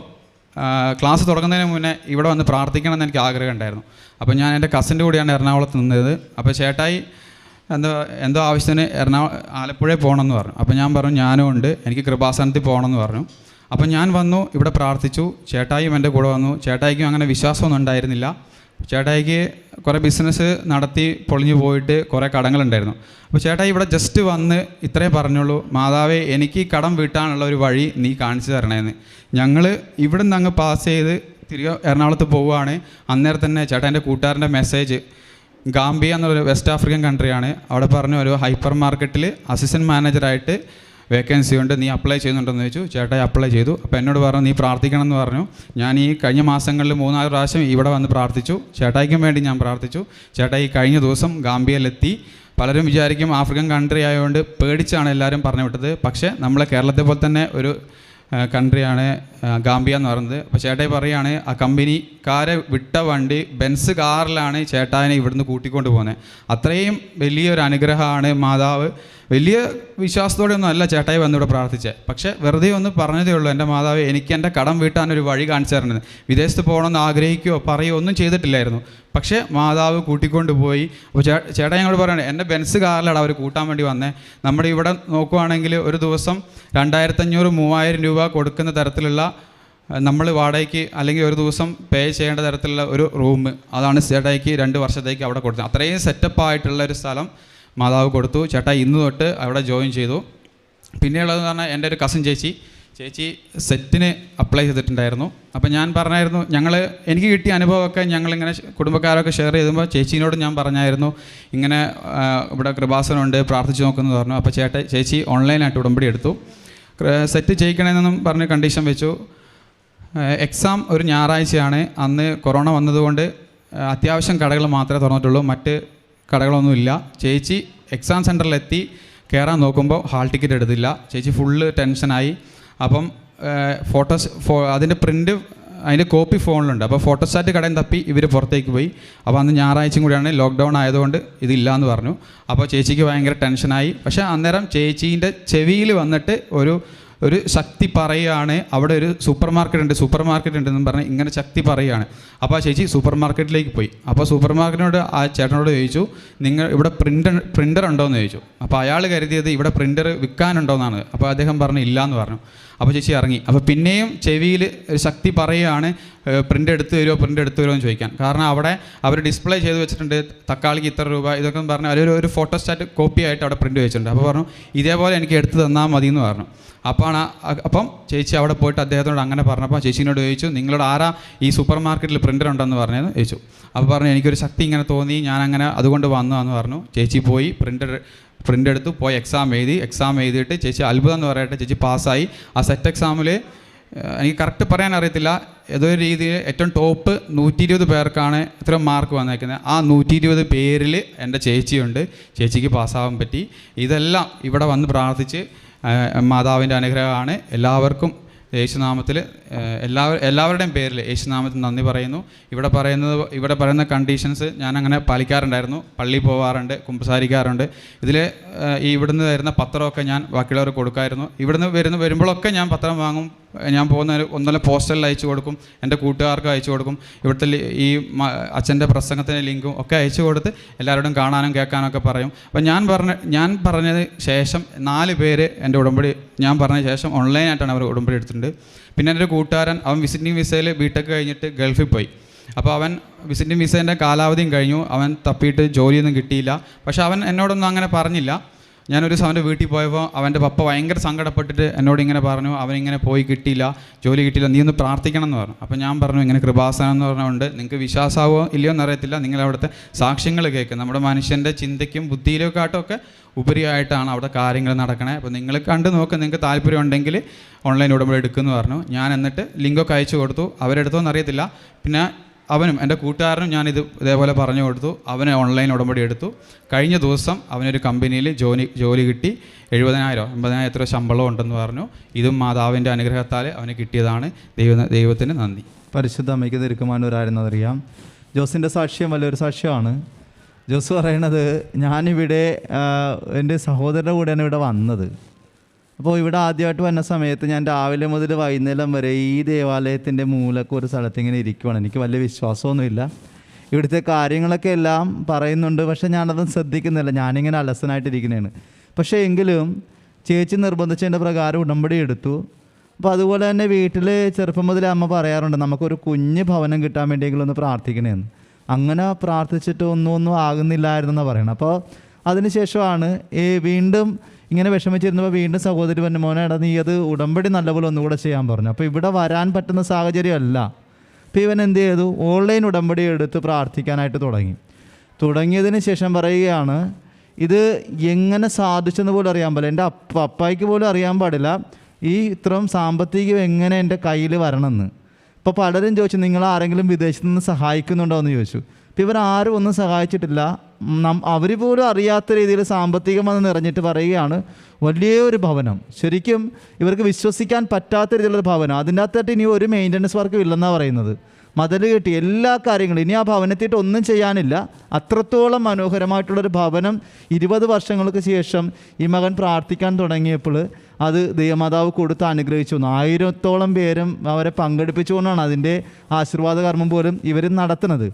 ക്ലാസ് തുടങ്ങുന്നതിന് മുന്നേ ഇവിടെ വന്ന് പ്രാർത്ഥിക്കണമെന്ന് എനിക്ക് ആഗ്രഹം ഉണ്ടായിരുന്നു. അപ്പോൾ ഞാൻ എൻ്റെ കസിൻ്റെ കൂടെയാണ് എറണാകുളത്ത് നിന്നത്. അപ്പോൾ ചേട്ടായി എന്തോ ആവശ്യത്തിന് ആലപ്പുഴയിൽ പോകണമെന്ന് പറഞ്ഞു. അപ്പോൾ ഞാൻ പറഞ്ഞു ഞാനും ഉണ്ട്, എനിക്ക് കൃപാസനത്തിൽ പോകണമെന്ന് പറഞ്ഞു. അപ്പം ഞാൻ വന്നു, ഇവിടെ പ്രാർത്ഥിച്ചു. ചേട്ടായിയും എൻ്റെ കൂടെ വന്നു. ചേട്ടായിക്കും അങ്ങനെ വിശ്വാസമൊന്നും ഉണ്ടായിരുന്നില്ല. ചേട്ടായിക്ക് കുറേ ബിസിനസ് നടത്തി പൊളിഞ്ഞു പോയിട്ട് കുറേ കടങ്ങളുണ്ടായിരുന്നു. അപ്പോൾ ചേട്ടായി ഇവിടെ ജസ്റ്റ് വന്ന് ഇത്രേ പറഞ്ഞുള്ളൂ, മാതാവേ എനിക്ക് കടം വീട്ടാനുള്ള ഒരു വഴി നീ കാണിച്ചു തരണേന്ന്. ഞങ്ങൾ ഇവിടെ നിന്ന് അങ്ങ് പാസ് ചെയ്ത് തിരികെ എറണാകുളത്ത് പോവുകയാണ്. അന്നേരം തന്നെ ചേട്ടാൻ്റെ കൂട്ടുകാരൻ്റെ മെസ്സേജ്, ഗാംബിയ എന്നൊരു വെസ്റ്റ് ആഫ്രിക്കൻ കൺട്രിയാണ്. അവിടെ പറഞ്ഞു ഒരു ഹൈപ്പർ മാർക്കറ്റിൽ അസിസ്റ്റൻറ്റ് മാനേജറായിട്ട് വേക്കൻസി ഉണ്ട്, നീ അപ്ലൈ ചെയ്യുന്നുണ്ടെന്ന് ചോദിച്ചു. ചേട്ടായി അപ്ലൈ ചെയ്തു. അപ്പോൾ എന്നോട് പറഞ്ഞു നീ പ്രാർത്ഥിക്കണം എന്ന് പറഞ്ഞു. ഞാൻ ഈ കഴിഞ്ഞ മാസങ്ങളിൽ 3-4 പ്രാവശ്യം ഇവിടെ വന്ന് പ്രാർത്ഥിച്ചു. ചേട്ടായിക്കും വേണ്ടി ഞാൻ പ്രാർത്ഥിച്ചു. ചേട്ടായി കഴിഞ്ഞ ദിവസം ഗാംബിയയിലെത്തി. പലരും വിചാരിക്കും ആഫ്രിക്കൻ കൺട്രി ആയതുകൊണ്ട് പേടിച്ചാണ് എല്ലാവരും പറഞ്ഞു വിട്ടത്. പക്ഷേ നമ്മളെ കേരളത്തെ പോലെ തന്നെ ഒരു കൺട്രിയാണ് ഗാംബിയ എന്ന് പറയുന്നത്. അപ്പോൾ ചേട്ടായി പറയുകയാണ് ആ കമ്പനിക്കാരെ വിട്ട വണ്ടി ബെൻസ് കാറിലാണ് ചേട്ടായിനെ ഇവിടുന്ന് കൂട്ടിക്കൊണ്ട് പോകുന്നത്. അത്രയും വലിയൊരു അനുഗ്രഹമാണ് മാതാവ്. വലിയ വിശ്വാസത്തോടെ ഒന്നും അല്ല ചേട്ടായി വന്നിവിടെ പ്രാർത്ഥിച്ചത്. പക്ഷേ വെറുതെ ഒന്ന് പറഞ്ഞതേ ഉള്ളൂ, എൻ്റെ മാതാവ് എനിക്ക് എൻ്റെ കടം വീട്ടാനൊരു വഴി കാണിച്ചു തരുന്നത്. വിദേശത്ത് പോകണമെന്ന് ആഗ്രഹിക്കുകയോ പറയുകയോ ഒന്നും ചെയ്തിട്ടില്ലായിരുന്നു. പക്ഷേ മാതാവ് കൂട്ടിക്കൊണ്ട് പോയി. അപ്പോൾ ചേട്ടാ ഞങ്ങൾ പറയണേ, എൻ്റെ ബെൻസ് കാറിലാണ് അവർ കൂട്ടാൻ വേണ്ടി വന്നത്. നമ്മുടെ ഇവിടെ നോക്കുവാണെങ്കിൽ ഒരു ദിവസം 2500-3000 രൂപ കൊടുക്കുന്ന തരത്തിലുള്ള നമ്മൾ വാടകയ്ക്ക് അല്ലെങ്കിൽ ഒരു ദിവസം പേ ചെയ്യേണ്ട തരത്തിലുള്ള ഒരു റൂം, അതാണ് ചേട്ടായിക്ക് 2 വർഷത്തേക്ക് അവിടെ കൊടുത്തത്. അത്രയും സെറ്റപ്പായിട്ടുള്ള ഒരു സ്ഥലം മാതാവ് കൊടുത്തു. ചേട്ടാ ഇന്ന് തൊട്ട് അവിടെ ജോയിൻ ചെയ്തു. പിന്നെയുള്ളതെന്ന് പറഞ്ഞാൽ എൻ്റെ ഒരു കസിൻ ചേച്ചി സെറ്റിന് അപ്ലൈ ചെയ്തിട്ടുണ്ടായിരുന്നു. അപ്പോൾ ഞാൻ പറഞ്ഞായിരുന്നു, എനിക്ക് കിട്ടിയ അനുഭവമൊക്കെ ഞങ്ങളിങ്ങനെ കുടുംബക്കാരൊക്കെ ഷെയർ ചെയ്തുമ്പോൾ ചേച്ചീനോട് ഞാൻ പറഞ്ഞായിരുന്നു ഇങ്ങനെ ഇവിടെ കൃപാസനമുണ്ട്, പ്രാർത്ഥിച്ച് നോക്കുമെന്ന് പറഞ്ഞു. അപ്പോൾ ചേച്ചി ഓൺലൈനായിട്ട് ഉടമ്പടി എടുത്തു. സെറ്റ് ചെയ്യിക്കണമെന്നും പറഞ്ഞ് കണ്ടീഷൻ വെച്ചു. എക്സാം ഒരു ഞായറാഴ്ചയാണ്. അന്ന് കൊറോണ വന്നതുകൊണ്ട് അത്യാവശ്യം കടകൾ മാത്രമേ തുറന്നിട്ടുള്ളൂ, മറ്റ് കടകളൊന്നുമില്ല. ചേച്ചി എക്സാം സെൻറ്ററിലെത്തി കയറാൻ നോക്കുമ്പോൾ ഹാൾ ടിക്കറ്റ് എടുത്തില്ല. ചേച്ചി ഫുള്ള് ടെൻഷനായി. അപ്പം അതിൻ്റെ പ്രിൻ്റ് അതിൻ്റെ കോപ്പി ഫോണിലുണ്ട്. അപ്പോൾ ഫോട്ടോസ്റ്റാറ്റ് കടയും തപ്പി ഇവർ പുറത്തേക്ക് പോയി. അപ്പോൾ അന്ന് ഞായറാഴ്ചയും കൂടിയാണ്, ലോക്ക്ഡൗൺ ആയതുകൊണ്ട് ഇതില്ല എന്ന് പറഞ്ഞു. അപ്പോൾ ചേച്ചിക്ക് ഭയങ്കര ടെൻഷനായി. പക്ഷേ അന്നേരം ചേച്ചീൻ്റെ ചെവിയിൽ വന്നിട്ട് ഒരു ശക്തി പറയുകയാണ്, അവിടെ ഒരു സൂപ്പർ മാർക്കറ്റ് ഉണ്ടെന്ന് പറഞ്ഞ് ഇങ്ങനെ ശക്തി പറയുകയാണ്. അപ്പോൾ ആ ചേച്ചി സൂപ്പർ മാർക്കറ്റിലേക്ക് പോയി. അപ്പോൾ സൂപ്പർ മാർക്കറ്റിനോട് ആ ചേട്ടനോട് ചോദിച്ചു, നിങ്ങൾ ഇവിടെ പ്രിൻ്റർ ഉണ്ടോയെന്ന് ചോദിച്ചു. അപ്പോൾ അയാൾ കരുതിയത് ഇവിടെ പ്രിൻ്റർ വിൽക്കാനുണ്ടോയെന്നാണ്. അപ്പോൾ അദ്ദേഹം പറഞ്ഞു ഇല്ല എന്ന് പറഞ്ഞു. അപ്പോൾ ചേച്ചി ഇറങ്ങി. അപ്പോൾ പിന്നെയും ചെവിയിൽ ഒരു ശക്തി പറയുകയാണ്, പ്രിൻ്റ് എടുത്ത് തരുമോ എന്ന് ചോദിക്കാൻ. കാരണം അവിടെ അവർ ഡിസ്പ്ലേ ചെയ്ത് വെച്ചിട്ടുണ്ട്, തക്കാളിക്ക് ഇത്ര രൂപ ഇതൊക്കെ പറഞ്ഞ് ഒരു ഫോട്ടോസ്റ്റാറ്റ് കോപ്പി ആയിട്ട് അവിടെ പ്രിൻ്റ് വെച്ചിട്ടുണ്ട്. അപ്പോൾ പറഞ്ഞു ഇതേപോലെ എനിക്ക് എടുത്ത് തന്നാൽ മതി എന്ന് പറഞ്ഞു. അപ്പം ചേച്ചി അവിടെ പോയിട്ട് അദ്ദേഹത്തോട് അങ്ങനെ പറഞ്ഞപ്പോൾ ചേച്ചീനോട് ചോദിച്ചു, നിങ്ങളോട് ആരാ ഈ സൂപ്പർ മാർക്കറ്റിൽ പ്രിൻ്റർ ഉണ്ടെന്ന് പറഞ്ഞതെന്ന് ചോദിച്ചു. അപ്പോൾ പറഞ്ഞു എനിക്കൊരു ശക്തി ഇങ്ങനെ തോന്നി, ഞാനങ്ങനെ അതുകൊണ്ട് വന്നതാന്ന് പറഞ്ഞു. ചേച്ചി പോയി പ്രിൻ്റ് എടുത്തു, പോയി എക്സാം എഴുതിയിട്ട് ചേച്ചി അത്ഭുതം എന്ന് പറയട്ടെ, ചേച്ചി പാസ്സായി. ആ സെറ്റ് എക്സാമിൽ എനിക്ക് കറക്റ്റ് പറയാൻ അറിയത്തില്ല, ഏതൊരു രീതിയിൽ ഏറ്റവും ടോപ്പ് 120 പേർക്കാണ് ഇത്ര മാർക്ക് വന്നേക്കുന്നത്. ആ 120 പേരിൽ എൻ്റെ ചേച്ചിയുണ്ട്. ചേച്ചിക്ക് പാസ്സാവാൻ പറ്റി. ഇതെല്ലാം ഇവിടെ വന്ന് പ്രാർത്ഥിച്ച് മാതാവിൻ്റെ അനുഗ്രഹമാണ്. എല്ലാവർക്കും യേശുനാമത്തിൽ എല്ലാവരുടെയും പേരിൽ യേശുനാമത്തിൽ നന്ദി പറയുന്നു. ഇവിടെ പറയുന്ന കണ്ടീഷൻസ് ഞാൻ അങ്ങനെ പാലിക്കാറുണ്ടായിരുന്നു. പള്ളിയിൽ പോകാറുണ്ട്, കുമ്പസാരിക്കാറുണ്ട്. ഇതിൽ ഇവിടുന്ന് വരുന്ന പത്രമൊക്കെ ഞാൻ ബാക്കിയുള്ളവർക്ക് കൊടുക്കായിരുന്നു. ഇവിടുന്ന് വരുമ്പോഴൊക്കെ ഞാൻ പത്രം വാങ്ങും. ഞാൻ പോകുന്ന ഒന്നല്ല പോസ്റ്റലിൽ അയച്ചു കൊടുക്കും, എൻ്റെ കൂട്ടുകാർക്ക് അയച്ചു കൊടുക്കും. ഇവിടുത്തെ ഈ അച്ഛൻ്റെ പ്രസംഗത്തിൻ്റെ ലിങ്കും ഒക്കെ അയച്ചു കൊടുത്ത് എല്ലാവരോടും കാണാനും കേൾക്കാനൊക്കെ പറയും. അപ്പം ഞാൻ പറഞ്ഞത് ശേഷം 4 പേര് എൻ്റെ ഉടമ്പടി ഞാൻ പറഞ്ഞ ശേഷം ഓൺലൈനായിട്ടാണ് അവർ ഉടമ്പടി എടുത്തിട്ടുണ്ട്. പിന്നെ എൻ്റെ ഒരു കൂട്ടുകാരൻ, അവൻ വിസിറ്റിംഗ് വിസയിൽ ബിടെക് കഴിഞ്ഞിട്ട് ഗൾഫിൽ പോയി. അപ്പോൾ അവൻ വിസിറ്റിംഗ് വിസേൻ്റെ കാലാവധിയും കഴിഞ്ഞു. അവൻ തപ്പിയിട്ട് ജോലിയൊന്നും കിട്ടിയില്ല. പക്ഷെ അവൻ എന്നോടൊന്നും അങ്ങനെ പറഞ്ഞില്ല. ഞാനൊരു ദിവസം അവൻ്റെ വീട്ടിൽ പോയപ്പോൾ അവൻ്റെ പപ്പ ഭയങ്കര സങ്കടപ്പെട്ടിട്ട് എന്നോട് ഇങ്ങനെ പറഞ്ഞു, അവനിങ്ങനെ പോയി കിട്ടിയില്ല, ജോലി കിട്ടിയില്ല, നീ ഒന്ന് പ്രാർത്ഥിക്കണം എന്ന് പറഞ്ഞു. അപ്പോൾ ഞാൻ പറഞ്ഞു, ഇങ്ങനെ കൃപാസനം എന്ന് പറഞ്ഞുകൊണ്ട് നിങ്ങൾക്ക് വിശ്വാസമാവോ ഇല്ലയോ എന്നറിയത്തില്ല, നിങ്ങൾ അവിടുത്തെ സാക്ഷ്യങ്ങൾ കേൾക്കുക. നമ്മുടെ മനുഷ്യൻ്റെ ചിന്തയ്ക്കും ബുദ്ധിയിലേക്കാട്ടൊക്കെ ഉപരിയായിട്ടാണ് അവിടെ കാര്യങ്ങൾ നടക്കണേ. അപ്പോൾ നിങ്ങൾ കണ്ടു നോക്കുക, നിങ്ങൾക്ക് താല്പര്യം ഉണ്ടെങ്കിൽ ഓൺലൈൻ ഉടമ്പടി എടുക്കുമെന്ന് പറഞ്ഞു. ഞാൻ എന്നിട്ട് ലിങ്കൊക്കെ അയച്ചു കൊടുത്തു. അവരെടുത്തോന്ന് അറിയത്തില്ല. പിന്നെ അവനും എൻ്റെ കൂട്ടുകാരനും ഞാനിത് ഇതേപോലെ പറഞ്ഞു കൊടുത്തു. അവന് ഓൺലൈൻ ഉടമ്പടി എടുത്തു. കഴിഞ്ഞ ദിവസം അവനൊരു കമ്പനിയിൽ ജോലി കിട്ടി. 70,000 80,000 എത്ര ശമ്പളം ഉണ്ടെന്ന് പറഞ്ഞു. ഇതും മാതാവിൻ്റെ അനുഗ്രഹത്താൽ അവന് കിട്ടിയതാണ്. ദൈവത്തിന് നന്ദി. പരിശുദ്ധ അമ്മയ്ക്ക് തിരുക്കുമാനൂരായിരുന്നതറിയാം. ജോസിൻ്റെ സാക്ഷ്യം വലിയൊരു സാക്ഷ്യമാണ്. ജോസ് പറയണത്, ഞാനിവിടെ എൻ്റെ സഹോദരൻ്റെ കൂടെയാണ് ഇവിടെ വന്നത്. അപ്പോൾ ഇവിടെ ആദ്യമായിട്ട് വന്ന സമയത്ത് ഞാൻ രാവിലെ മുതൽ വൈകുന്നേരം വരെ ഈ ദേവാലയത്തിൻ്റെ മൂലക്ക് ഒരു സ്ഥലത്ത് ഇങ്ങനെ ഇരിക്കുവാണ്. എനിക്ക് വലിയ വിശ്വാസമൊന്നുമില്ല. ഇവിടുത്തെ കാര്യങ്ങളൊക്കെ എല്ലാം പറയുന്നുണ്ട്, പക്ഷേ ഞാനതൊന്നും ശ്രദ്ധിക്കുന്നില്ല. ഞാനിങ്ങനെ അലസനായിട്ടിരിക്കുന്നതാണ്. പക്ഷേ എങ്കിലും ചേച്ചി നിർബന്ധിച്ചതിൻ്റെ പ്രകാരം ഉടമ്പടി എടുത്തു. അപ്പോൾ അതുപോലെ തന്നെ വീട്ടിൽ ചെറുപ്പം മുതലേ അമ്മ പറയാറുണ്ട്, നമുക്കൊരു കുഞ്ഞ് ഭവനം കിട്ടാൻ വേണ്ടിയെങ്കിലും ഒന്ന് പ്രാർത്ഥിക്കണമെന്ന്. അങ്ങനെ പ്രാർത്ഥിച്ചിട്ട് ഒന്നും ആകുന്നില്ലായിരുന്നെന്നാണ് പറയണം. അപ്പോൾ അതിനുശേഷമാണ് വീണ്ടും ഇങ്ങനെ വിഷമിച്ചിരുന്നപ്പോൾ വീണ്ടും സഹോദരി പറഞ്ഞു, മോനെ എടാ നീ അത് ഉടമ്പടി നല്ലപോലെ ഒന്നുകൂടെ ചെയ്യാൻ പറഞ്ഞു. അപ്പോൾ ഇവിടെ വരാൻ പറ്റുന്ന സാഹചര്യമല്ല. അപ്പോൾ ഇവൻ എന്ത് ചെയ്തു, ഓൺലൈൻ ഉടമ്പടി എടുത്ത് പ്രാർത്ഥിക്കാനായിട്ട് തുടങ്ങിയതിന് ശേഷം പറയുകയാണ്, ഇത് എങ്ങനെ സാധിച്ചെന്ന് പോലും അറിയാൻ പാടില്ല. എൻ്റെ അപ്പായ്ക്ക് പോലും അറിയാൻ പാടില്ല ഈ ഇത്രയും സാമ്പത്തികം എങ്ങനെ എൻ്റെ കയ്യിൽ വരണമെന്ന്. ഇപ്പോൾ പലരും ചോദിച്ചു, നിങ്ങൾ ആരെങ്കിലും വിദേശത്ത് നിന്ന് സഹായിക്കുന്നുണ്ടോ എന്ന് ചോദിച്ചു. അപ്പോൾ ഇവരാരും ഒന്നും സഹായിച്ചിട്ടില്ല. അവർ പോലും അറിയാത്ത രീതിയിൽ സാമ്പത്തികമെന്ന് നിറഞ്ഞിട്ട് പറയുകയാണ്, വലിയൊരു ഭവനം, ശരിക്കും ഇവർക്ക് വിശ്വസിക്കാൻ പറ്റാത്ത രീതിയിലുള്ള ഭവനം. അതിൻ്റെ അകത്തായിട്ട് ഇനി ഒരു മെയിൻ്റനൻസ് വർക്കും ഇല്ലെന്നാണ് പറയുന്നത്. മതിൽ കെട്ടി എല്ലാ കാര്യങ്ങളും, ഇനി ആ ഭവനത്തിയിട്ട് ഒന്നും ചെയ്യാനില്ല. അത്രത്തോളം മനോഹരമായിട്ടുള്ളൊരു ഭവനം 20 വർഷങ്ങൾക്ക് ശേഷം ഈ മകൻ പ്രാർത്ഥിക്കാൻ തുടങ്ങിയപ്പോൾ അത് ദൈവമാതാവ് കൊടുത്ത് അനുഗ്രഹിച്ചു. 1000-ഓളം പേരും അവരെ പങ്കെടുപ്പിച്ചുകൊണ്ടാണ് അതിൻ്റെ ആശീർവാദ കർമ്മം പോലും ഇവർ നടത്തുന്നത്.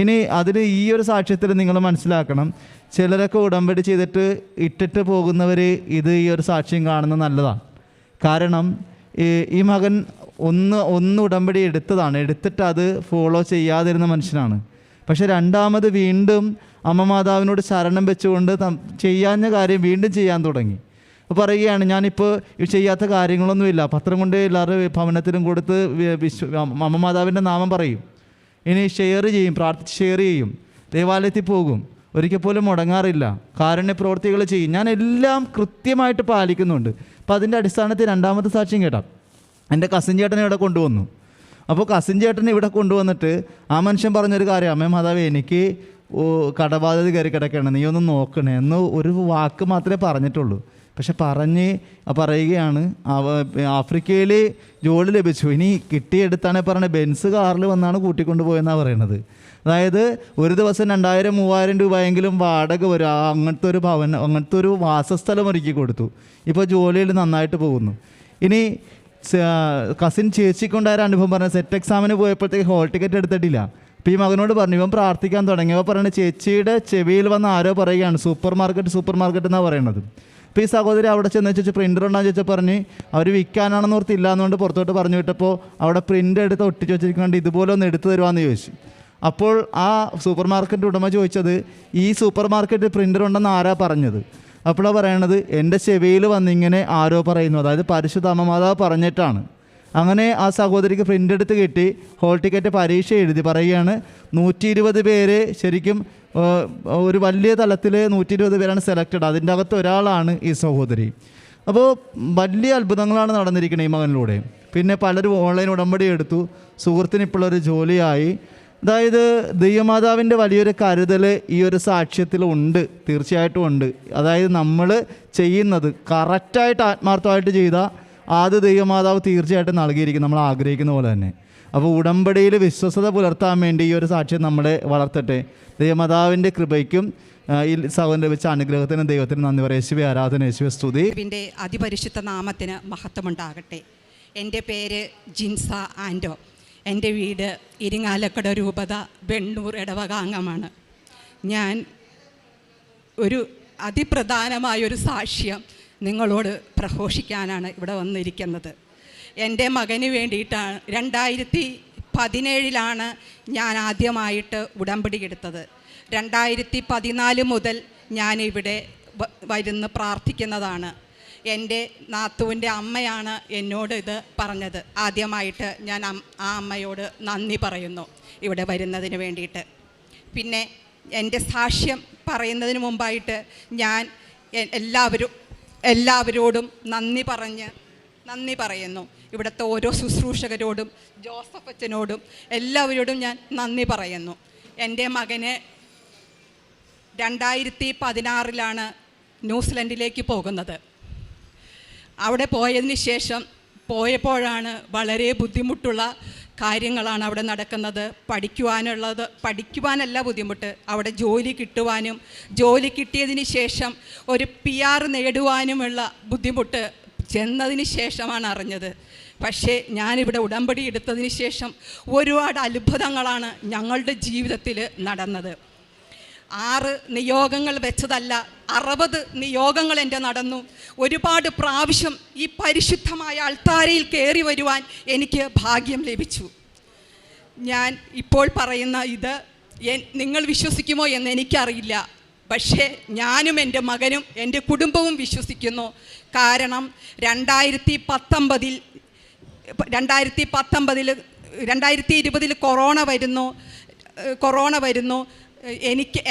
ഇനി അതിൽ ഈ ഒരു സാക്ഷ്യത്തിൽ നിങ്ങൾ മനസ്സിലാക്കണം, ചിലരൊക്കെ ഉടമ്പടി ചെയ്തിട്ട് ഇട്ടിട്ട് പോകുന്നവർ ഈ ഒരു സാക്ഷ്യം കാണുന്നത് നല്ലതാണ്. കാരണം ഈ മകൻ ഒന്ന് ഉടമ്പടി എടുത്തിട്ട് അത് ഫോളോ ചെയ്യാതിരുന്ന മനുഷ്യനാണ്. പക്ഷെ രണ്ടാമത് വീണ്ടും അമ്മ മാതാവിനോട് ശരണം വെച്ചുകൊണ്ട് ചെയ്യാഞ്ഞ കാര്യം വീണ്ടും ചെയ്യാൻ തുടങ്ങി. അപ്പോൾ പറയുകയാണ്, ഞാനിപ്പോൾ ചെയ്യാത്ത കാര്യങ്ങളൊന്നുമില്ല, പത്രം കൊണ്ട് എല്ലാവരുടെ ഭവനത്തിലും കൊടുത്ത് അമ്മ മാതാവിൻ്റെ നാമം പറയും, ഇനി ഷെയർ ചെയ്യും, പ്രാർത്ഥിച്ച് ഷെയർ ചെയ്യും, ദേവാലയത്തിൽ പോകും, ഒരിക്കൽ പോലും മുടങ്ങാറില്ല, കാരുണ്യ പ്രവൃത്തികൾ ചെയ്യും, ഞാൻ എല്ലാം കൃത്യമായിട്ട് പാലിക്കുന്നുണ്ട്. അപ്പോൾ അതിൻ്റെ അടിസ്ഥാനത്തിൽ രണ്ടാമത്തെ സാക്ഷ്യം കേട്ടാം, എൻ്റെ കസിൻ ചേട്ടനെ ഇവിടെ കൊണ്ടുവന്നു. അപ്പോൾ കസിൻ ചേട്ടനെ ഇവിടെ കൊണ്ടുവന്നിട്ട് ആ മനുഷ്യൻ പറഞ്ഞൊരു കാര്യം, അമ്മേ മാതാവേ എനിക്ക് കടബാധ്യത കയറി കിടക്കണം, നീ ഒന്ന് നോക്കണേ എന്ന് ഒരു വാക്ക് മാത്രമേ പറഞ്ഞിട്ടുള്ളൂ. പക്ഷെ പറയുകയാണ്, ആഫ്രിക്കയിൽ ജോലി ലഭിച്ചു, ഇനി കിട്ടിയെടുത്താണ് പറഞ്ഞത്, ബെൻസ് കാറിൽ വന്നാണ് കൂട്ടിക്കൊണ്ട് പോയെന്നാണ് പറയണത്. അതായത് ഒരു ദിവസം 2000-3000 രൂപയെങ്കിലും വാടക വരും. അങ്ങനത്തെ ഒരു ഭവനം, അങ്ങനത്തെ ഒരു വാസസ്ഥലം ഒരുക്കി കൊടുത്തു. ഇപ്പോൾ ജോലിയിൽ നന്നായിട്ട് പോകുന്നു. ഇനി കസിൻ ചേച്ചിക്കൊണ്ടായ അനുഭവം പറഞ്ഞ, സെറ്റ് എക്സാമിന് പോയപ്പോഴത്തേക്ക് ഹോൾ ടിക്കറ്റ് എടുത്തിട്ടില്ല. അപ്പോൾ ഈ മകനോട് പറഞ്ഞു, ഇവൻ പ്രാർത്ഥിക്കാൻ തുടങ്ങിയപ്പോൾ പറയുന്നത്, ചേച്ചിയുടെ ചെവിയിൽ വന്ന് ആരോ പറയുകയാണ് സൂപ്പർ മാർക്കറ്റ് എന്നാണ് പറയണത്. അപ്പോൾ ഈ സഹോദരി അവിടെ ചെന്ന് ചോദിച്ചു, പ്രിൻ്റർ ഉണ്ടാകുന്ന ചോദിച്ചാൽ പറഞ്ഞ് അവർ വിൽക്കാനാണെന്ന് ഓർത്തില്ല എന്നുകൊണ്ട് പുറത്തോട്ട് പറഞ്ഞു വിട്ടപ്പോൾ അവിടെ പ്രിൻ്റ് എടുത്ത് ഒട്ടിച്ച് വെച്ചിരിക്കുന്നുണ്ട്, ഇതുപോലെ ഒന്ന് എടുത്തു തരുവാന്ന് ചോദിച്ചു. അപ്പോൾ ആ സൂപ്പർ മാർക്കറ്റ് ഉടമ ചോദിച്ചത്, ഈ സൂപ്പർ മാർക്കറ്റ് പ്രിൻ്റർ ഉണ്ടെന്ന് ആരാ പറഞ്ഞത്? അപ്പോഴാണ് പറയണത്, എൻ്റെ ചെവിയിൽ വന്നിങ്ങനെ ആരോ പറയുന്നു, അതായത് പരിശുദ്ധ അമ്മ മാതാവ് പറഞ്ഞിട്ടാണ്. അങ്ങനെ ആ സഹോദരിക്ക് പ്രിൻ്റ് എടുത്ത് കിട്ടി, ഹോൾ ടിക്കറ്റ് പരീക്ഷ എഴുതി. പറയുകയാണ് 120 പേര്, ശരിക്കും ഒരു വലിയ തലത്തിൽ 120 പേരാണ് സെലക്റ്റഡ്. അതിൻ്റെ അകത്ത് ഒരാളാണ് ഈ സഹോദരി. അപ്പോൾ വലിയ അത്ഭുതങ്ങളാണ് നടന്നിരിക്കുന്നത് ഈ മകനിലൂടെ. പിന്നെ പലരും ഓൺലൈൻ ഉടമ്പടി എടുത്തു. സുഹൃത്തിന് ഇപ്പോഴൊരു ജോലിയായി. അതായത് ദൈവമാതാവിൻ്റെ വലിയൊരു കരുതൽ ഈ ഒരു സാക്ഷ്യത്തിലുണ്ട്, തീർച്ചയായിട്ടും ഉണ്ട്. അതായത് നമ്മൾ ചെയ്യുന്നത് കറക്റ്റായിട്ട് ആത്മാർത്ഥമായിട്ട് ചെയ്താൽ അത് ദൈവമാതാവ് തീർച്ചയായിട്ടും നൽകിയിരിക്കും, നമ്മൾ ആഗ്രഹിക്കുന്ന പോലെ തന്നെ. അപ്പോൾ ഉടമ്പടിയിൽ വിശ്വസത പുലർത്താൻ വേണ്ടി ഈ ഒരു സാക്ഷ്യം നമ്മളെ വളർത്തട്ടെ. ദൈവമാതാവിൻ്റെ കൃപയ്ക്കും ഈ സഹോദരൻ ലഭിച്ച അനുഗ്രഹത്തിനും ദൈവത്തിന് നന്ദി പറയാം. യേശുവേ ആരാധന, യേശുവേ സ്തുതി. യേശുവിൻ്റെ അതിപരിശുദ്ധ നാമത്തിന് മഹത്വമുണ്ടാകട്ടെ. എൻ്റെ പേര് ജിൻസ ആൻഡോ. എൻ്റെ വീട് ഇരിങ്ങാലക്കുട രൂപത വെണ്ണൂർ ഇടവക അംഗമാണ്. ഞാൻ ഒരു അതിപ്രധാനമായൊരു സാക്ഷ്യം നിങ്ങളോട് പ്രഘോഷിക്കാനാണ് ഇവിടെ വന്നിരിക്കുന്നത്. എൻ്റെ മകന് വേണ്ടിയിട്ടാണ് 2017 ഞാൻ ആദ്യമായിട്ട് ഉടമ്പടി എടുത്തത്. 2014 മുതൽ ഞാനിവിടെ വരുന്ന് പ്രാർത്ഥിക്കുന്നതാണ്. എൻ്റെ നാത്തൂൻ്റെ അമ്മയാണ് എന്നോട് ഇത് പറഞ്ഞത്. ആദ്യമായിട്ട് ഞാൻ ആ അമ്മയോട് നന്ദി പറയുന്നു ഇവിടെ വരുന്നതിന് വേണ്ടിയിട്ട്. പിന്നെ എൻ്റെ സാക്ഷ്യം പറയുന്നതിന് മുമ്പായിട്ട് ഞാൻ എല്ലാവരോടും നന്ദി പറയുന്നു. ഇവിടുത്തെ ഓരോ ശുശ്രൂഷകരോടും ജോസഫ് അച്ഛനോടും എല്ലാവരോടും ഞാൻ നന്ദി പറയുന്നു. എൻ്റെ മകന് 2016 ന്യൂസിലൻഡിലേക്ക് പോകുന്നത്. അവിടെ പോയപ്പോഴാണ് വളരെ ബുദ്ധിമുട്ടുള്ള കാര്യങ്ങളാണ് അവിടെ നടക്കുന്നത്. പഠിക്കുവാനല്ല ബുദ്ധിമുട്ട്, അവിടെ ജോലി കിട്ടുവാനും ജോലി കിട്ടിയതിന് ശേഷം ഒരു PR നേടുവാനുമുള്ള ബുദ്ധിമുട്ട് ചെന്നതിന് ശേഷമാണ് അറിഞ്ഞത്. പക്ഷേ ഞാനിവിടെ ഉടമ്പടി എടുത്തതിന് ശേഷം ഒരുപാട് അത്ഭുതങ്ങളാണ് ഞങ്ങളുടെ ജീവിതത്തിൽ നടന്നത്. 6 നിയോഗങ്ങൾ വെച്ചതല്ല, 60 നിയോഗങ്ങൾ എൻ്റെ നടന്നു. ഒരുപാട് പ്രാവശ്യം ഈ പരിശുദ്ധമായ അൾത്താരയിൽ കയറി വരുവാൻ എനിക്ക് ഭാഗ്യം ലഭിച്ചു. ഞാൻ ഇപ്പോൾ പറയുന്ന ഇത് നിങ്ങൾ വിശ്വസിക്കുമോ എന്ന് എനിക്കറിയില്ല. പക്ഷേ ഞാനും എൻ്റെ മകനും എൻ്റെ കുടുംബവും വിശ്വസിക്കുന്നു. കാരണം 2020 കൊറോണ വരുന്നു.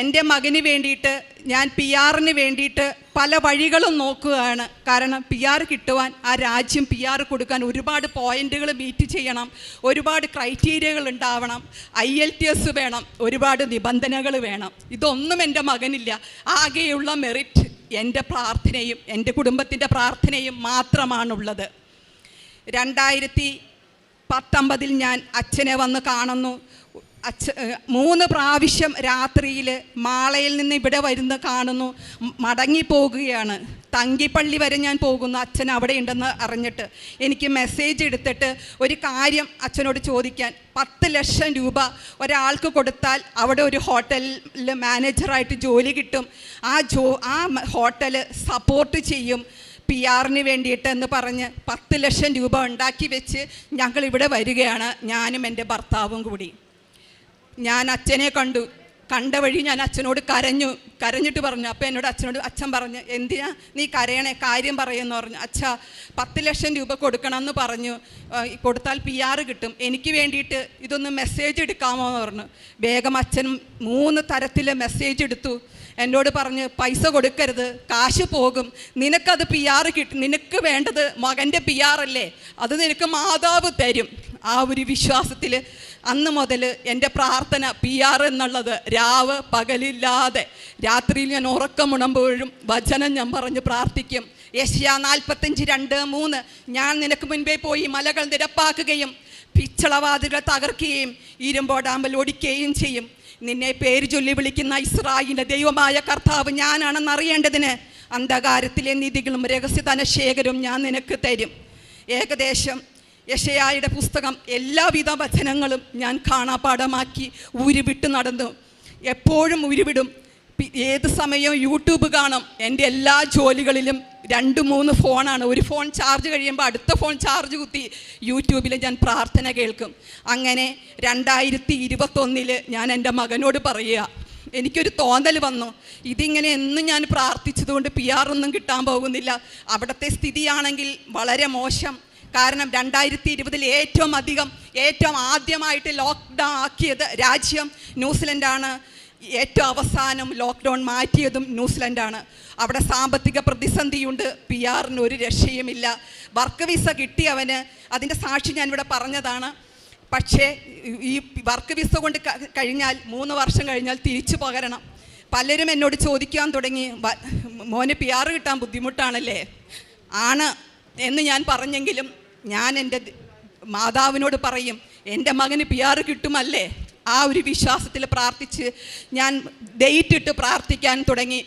എൻ്റെ മകന് വേണ്ടിയിട്ട് ഞാൻ PR-ന് വേണ്ടിയിട്ട് പല വഴികളും നോക്കുകയാണ്. കാരണം PR കിട്ടുവാൻ, ആ രാജ്യം PR കൊടുക്കാൻ ഒരുപാട് പോയിൻ്റുകൾ മീറ്റ് ചെയ്യണം, ഒരുപാട് ക്രൈറ്റീരിയകൾ ഉണ്ടാവണം, IELTS വേണം, ഒരുപാട് നിബന്ധനകൾ വേണം. ഇതൊന്നും എൻ്റെ മകനില്ല. ആകെയുള്ള മെറിറ്റ് എൻ്റെ പ്രാർത്ഥനയും എൻ്റെ കുടുംബത്തിൻ്റെ പ്രാർത്ഥനയും മാത്രമാണുള്ളത്. 2019 ഞാൻ അച്ഛനെ വന്ന് കാണുന്നു. 3 പ്രാവശ്യം രാത്രിയിൽ മാളയിൽ നിന്ന് ഇവിടെ കാണുന്നു. മടങ്ങിപ്പോകുകയാണ്. തങ്കിപ്പള്ളി വരെ ഞാൻ പോകുന്നു അച്ഛൻ അവിടെ ഉണ്ടെന്ന് അറിഞ്ഞിട്ട്. എനിക്ക് മെസ്സേജ് എടുത്തിട്ട് ഒരു കാര്യം അച്ഛനോട് ചോദിക്കാൻ. 10 ലക്ഷം രൂപ ഒരാൾക്ക് കൊടുത്താൽ അവിടെ ഒരു ഹോട്ടലിൽ മാനേജറായിട്ട് ജോലി കിട്ടും. ആ ഹോട്ടൽ സപ്പോർട്ട് ചെയ്യും PR-ന് വേണ്ടിയിട്ട് എന്ന് പറഞ്ഞ് 10 ലക്ഷം രൂപ ഉണ്ടാക്കി വെച്ച് ഞങ്ങളിവിടെ വരികയാണ്, ഞാനും എൻ്റെ ഭർത്താവും കൂടി. ഞാൻ അച്ഛനെ കണ്ട വഴി ഞാൻ അച്ഛനോട് കരഞ്ഞിട്ട് പറഞ്ഞു. അപ്പോൾ അച്ഛൻ പറഞ്ഞു, എന്തിനാ നീ കരയണേ, കാര്യം പറയുമെന്ന് പറഞ്ഞു. അച്ഛാ 10 ലക്ഷം രൂപ കൊടുക്കണമെന്ന് പറഞ്ഞു, കൊടുത്താൽ PR കിട്ടും, എനിക്ക് വേണ്ടിയിട്ട് ഇതൊന്ന് മെസ്സേജ് എടുക്കാമോ എന്ന് പറഞ്ഞു. വേഗം അച്ഛൻ 3 തരത്തിൽ മെസ്സേജ് എടുത്തു. എന്നോട് പറഞ്ഞ് പൈസ കൊടുക്കരുത്, കാശ് പോകും, നിനക്കത് PR കിട്ടും, നിനക്ക് വേണ്ടത് മകൻ്റെ PR അല്ലേ, അത് നിനക്ക് മാതാവ് തരും. ആ ഒരു വിശ്വാസത്തിൽ അന്ന് മുതൽ എൻ്റെ പ്രാർത്ഥന PR എന്നുള്ളത് രാവ് പകലില്ലാതെ, രാത്രിയിൽ ഞാൻ ഉറക്കമുണമ്പോഴും വചനം ഞാൻ പറഞ്ഞ് പ്രാർത്ഥിക്കും. യെശയ്യാ 45:2-3 ഞാൻ നിനക്ക് മുൻപേ പോയി മലകൾ നിരപ്പാക്കുകയും പിച്ചളവാതിലുകൾ തകർക്കുകയും ഇരുമ്പോടാമ്പൽ ഒടിക്കുകയും ചെയ്യും. നിന്നെ പേര് ചൊല്ലി വിളിക്കുന്ന ഇസ്രായേലിന്റെ ദൈവമായ കർത്താവ് ഞാനാണെന്ന് അറിയേണ്ടതിന് അന്ധകാരത്തിലെ നിധികളും രഹസ്യധനശേഖരവും ഞാൻ നിനക്ക് തരും. ഏകദേശം യെശയ്യായുടെ പുസ്തകം എല്ലാവിധ വചനങ്ങളും ഞാൻ കാണാപ്പാഠമാക്കി ഉരുവിട്ട് നടന്നു. എപ്പോഴും ഉരുവിടും. ഏത് സമയവും യൂട്യൂബ് കാണും. എൻ്റെ എല്ലാ ജോലികളിലും 2-3 ഫോണാണ്. ഒരു ഫോൺ ചാർജ് കഴിയുമ്പോൾ അടുത്ത ഫോൺ ചാർജ് കുത്തി യൂട്യൂബിൽ ഞാൻ പ്രാർത്ഥന കേൾക്കും. അങ്ങനെ 2021 ഞാൻ എൻ്റെ മകനോട് പറയുക, എനിക്കൊരു തോന്നൽ വന്നു, ഇതിങ്ങനെ എന്നും ഞാൻ പ്രാർത്ഥിച്ചതുകൊണ്ട് PR ഒന്നും കിട്ടാൻ പോകുന്നില്ല. അവിടുത്തെ സ്ഥിതിയാണെങ്കിൽ വളരെ മോശം. കാരണം 2020 ഏറ്റവും ആദ്യമായിട്ട് ലോക്ക്ഡൗൺ ആക്കിയത് രാജ്യം ന്യൂസിലൻഡാണ്. ഏറ്റവും അവസാനം ലോക്ക്ഡൗൺ മാറ്റിയതും ന്യൂസിലൻഡാണ്. അവിടെ സാമ്പത്തിക പ്രതിസന്ധിയുണ്ട്. PR-ന് ഒരു രക്ഷയുമില്ല. വർക്ക് വിസ കിട്ടിയവന്, അതിൻ്റെ സാക്ഷി ഞാനിവിടെ പറഞ്ഞതാണ്, പക്ഷേ ഈ വർക്ക് വിസ കൊണ്ട് കഴിഞ്ഞാൽ 3 വർഷം കഴിഞ്ഞാൽ തിരിച്ചു പകരണം. പലരും എന്നോട് ചോദിക്കാൻ തുടങ്ങി, മോന് PR കിട്ടാൻ ബുദ്ധിമുട്ടാണല്ലേ? ആണ് എന്ന് ഞാൻ പറഞ്ഞെങ്കിലും ഞാൻ എൻ്റെ മാതാവിനോട് പറയും, എൻ്റെ മകന് PR കിട്ടുമല്ലേ? ആ ഒരു വിശ്വാസത്തിൽ പ്രാർത്ഥിച്ച് ഞാൻ ഡേറ്റ് ഇട്ട് പ്രാർത്ഥിക്കാൻ തുടങ്ങി.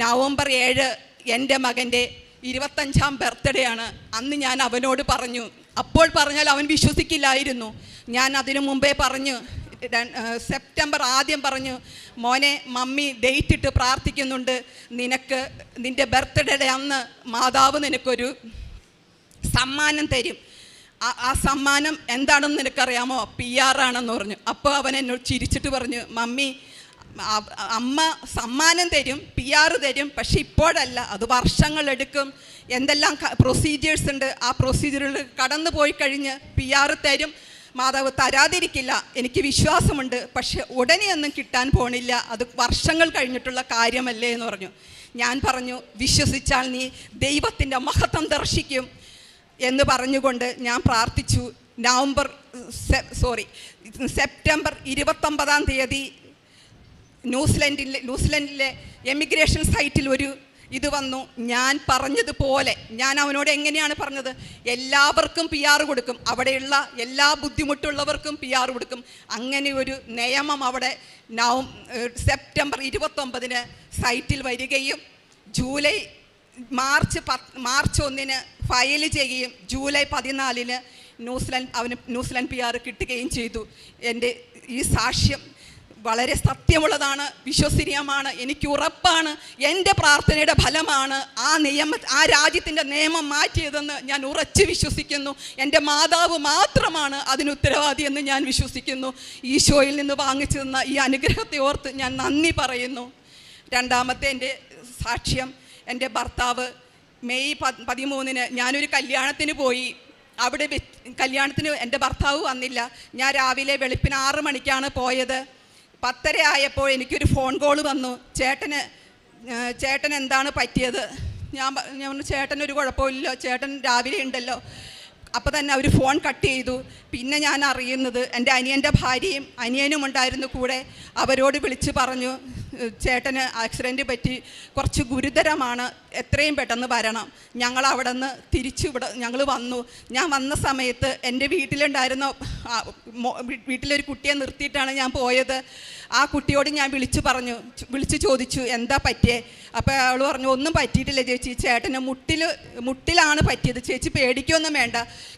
നവംബർ 7 എൻ്റെ മകൻ്റെ 25ാം ബർത്ത്ഡേ ആണ്. അന്ന് ഞാൻ അവനോട് പറഞ്ഞു, അപ്പോൾ പറഞ്ഞാൽ അവൻ വിശ്വസിക്കില്ലായിരുന്നു. ഞാൻ അതിനു മുമ്പേ പറഞ്ഞു, സെപ്റ്റംബർ ആദ്യം പറഞ്ഞു, മോനെ മമ്മി ഡേറ്റ് ഇട്ട് പ്രാർത്ഥിക്കുന്നുണ്ട്, നിൻ്റെ ബർത്ത്ഡേ അന്ന് മാതാവ് നിനക്കൊരു സമ്മാനം തരും. ആ സമ്മാനം എന്താണെന്ന് നിനക്കറിയാമോ? PR ആണെന്ന് പറഞ്ഞു. അപ്പോൾ അവൻ എന്നോട് ചിരിച്ചിട്ട് പറഞ്ഞു, മമ്മി അമ്മ സമ്മാനം തരും, PR തരും, പക്ഷെ ഇപ്പോഴല്ല, അത് വർഷങ്ങളെടുക്കും, എന്തെല്ലാം പ്രൊസീജിയേഴ്സ് ഉണ്ട്, ആ പ്രൊസീജിയറുകൾ കടന്നു പോയി കഴിഞ്ഞ് PR തരും, മാതാവ് തരാതിരിക്കില്ല, എനിക്ക് വിശ്വാസമുണ്ട്, പക്ഷെ ഉടനെ ഒന്നും കിട്ടാൻ പോണില്ല, അത് വർഷങ്ങൾ കഴിഞ്ഞിട്ടുള്ള കാര്യമല്ലേ എന്ന് പറഞ്ഞു. ഞാൻ പറഞ്ഞു, വിശ്വസിച്ചാൽ നീ ദൈവത്തിൻ്റെ മഹത്വം ദർശിക്കും എന്ന് പറഞ്ഞുകൊണ്ട് ഞാൻ പ്രാർത്ഥിച്ചു. സെപ്റ്റംബർ 29-ാം തീയതി ന്യൂസിലൻഡിലെ എമിഗ്രേഷൻ സൈറ്റിൽ ഒരു ഇത് വന്നു. ഞാൻ പറഞ്ഞതുപോലെ ഞാൻ അവനോട് എങ്ങനെയാണ് പറഞ്ഞത്, എല്ലാവർക്കും PR കൊടുക്കും, അവിടെയുള്ള എല്ലാ ബുദ്ധിമുട്ടുള്ളവർക്കും PR കൊടുക്കും. അങ്ങനെ ഒരു നിയമം അവിടെ സെപ്റ്റംബർ 29-ന് സൈറ്റിൽ വരികയും മാർച്ച് 1-ന് ഫയൽ ചെയ്യുകയും ജൂലൈ 14-ന് ന്യൂസിലൻഡ് PR കിട്ടുകയും ചെയ്തു. എൻ്റെ ഈ സാക്ഷ്യം വളരെ സത്യമുള്ളതാണ്, വിശ്വസനീയമാണ്, എനിക്ക് ഉറപ്പാണ്. എൻ്റെ പ്രാർത്ഥനയുടെ ഫലമാണ് ആ രാജ്യത്തിൻ്റെ നിയമം മാറ്റിയതെന്ന് ഞാൻ ഉറച്ചു വിശ്വസിക്കുന്നു. എൻ്റെ മാതാവ് മാത്രമാണ് അതിന് ഉത്തരവാദിയെന്ന് ഞാൻ വിശ്വസിക്കുന്നു. ഈശോയിൽ നിന്ന് വാങ്ങിച്ചു തന്ന ഈ അനുഗ്രഹത്തെ ഓർത്ത് ഞാൻ നന്ദി പറയുന്നു. രണ്ടാമത്തെ എൻ്റെ സാക്ഷ്യം, എൻ്റെ ഭർത്താവ് മെയ് 13-ന് ഞാനൊരു കല്യാണത്തിന് പോയി. അവിടെ കല്യാണത്തിന് എൻ്റെ ഭർത്താവ് വന്നില്ല. ഞാൻ രാവിലെ വെളുപ്പിന് 6 മണിക്കാണ് പോയത്. 10:30 ആയപ്പോൾ എനിക്കൊരു ഫോൺ കോൾ വന്നു, ചേട്ടൻ എന്താണ് പറ്റിയത്? ഞാൻ പറഞ്ഞു, ചേട്ടനൊരു കുഴപ്പമില്ലല്ലോ, ചേട്ടൻ രാവിലെ ഉണ്ടല്ലോ. അപ്പോൾ തന്നെ അവർ ഫോൺ കട്ട് ചെയ്തു. പിന്നെ ഞാൻ അറിയുന്നത് എൻ്റെ അനിയൻ്റെ ഭാര്യയും അനിയനും ഉണ്ടായിരുന്നു കൂടെ. അവരോട് വിളിച്ച് പറഞ്ഞു, ചേട്ടന് ആക്സിഡൻറ്റ് പറ്റി, കുറച്ച് ഗുരുതരമാണ്, എത്രയും പെട്ടെന്ന് വരണം. ഞങ്ങൾ അവിടെ നിന്ന് ഞങ്ങൾ വന്നു. ഞാൻ വന്ന സമയത്ത് എൻ്റെ വീട്ടിലൊരു കുട്ടിയെ നിർത്തിയിട്ടാണ് ഞാൻ പോയത്. ആ കുട്ടിയോട് ഞാൻ വിളിച്ച് ചോദിച്ചു, എന്താ പറ്റിയേ? അപ്പോൾ അവൾ പറഞ്ഞു, ഒന്നും പറ്റിയിട്ടില്ല ചേച്ചി, ചേട്ടന് മുട്ടിലാണ് പറ്റിയത്, ചേച്ചി പേടിക്കൊന്നും വേണ്ട,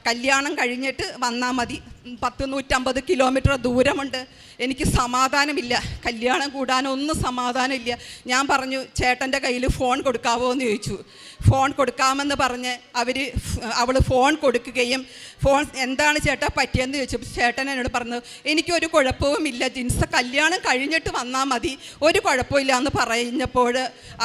കല്യാണം കഴിഞ്ഞിട്ട് വന്നാൽ മതി, 150 കിലോമീറ്റർ ദൂരമുണ്ട്, എനിക്ക് സമാധാനമില്ല, കല്യാണം കൂടാനൊന്നും സമാധാനമില്ല. ഞാൻ പറഞ്ഞു, ചേട്ടൻ്റെ കയ്യിൽ ഫോൺ കൊടുക്കാവോ എന്ന് ചോദിച്ചു. ഫോൺ കൊടുക്കാമെന്ന് പറഞ്ഞ് അവൾ ഫോൺ കൊടുക്കുകയും, ഫോൺ എന്താണ് ചേട്ടാ പറ്റിയെന്ന് ചോദിച്ചപ്പോൾ ചേട്ടൻ എന്നോട് പറഞ്ഞു, എനിക്കൊരു കുഴപ്പവുമില്ല ജിൻസ, കല്യാണം കഴിഞ്ഞിട്ട് വന്നാൽ മതി, ഒരു കുഴപ്പമില്ല എന്ന് പറഞ്ഞപ്പോൾ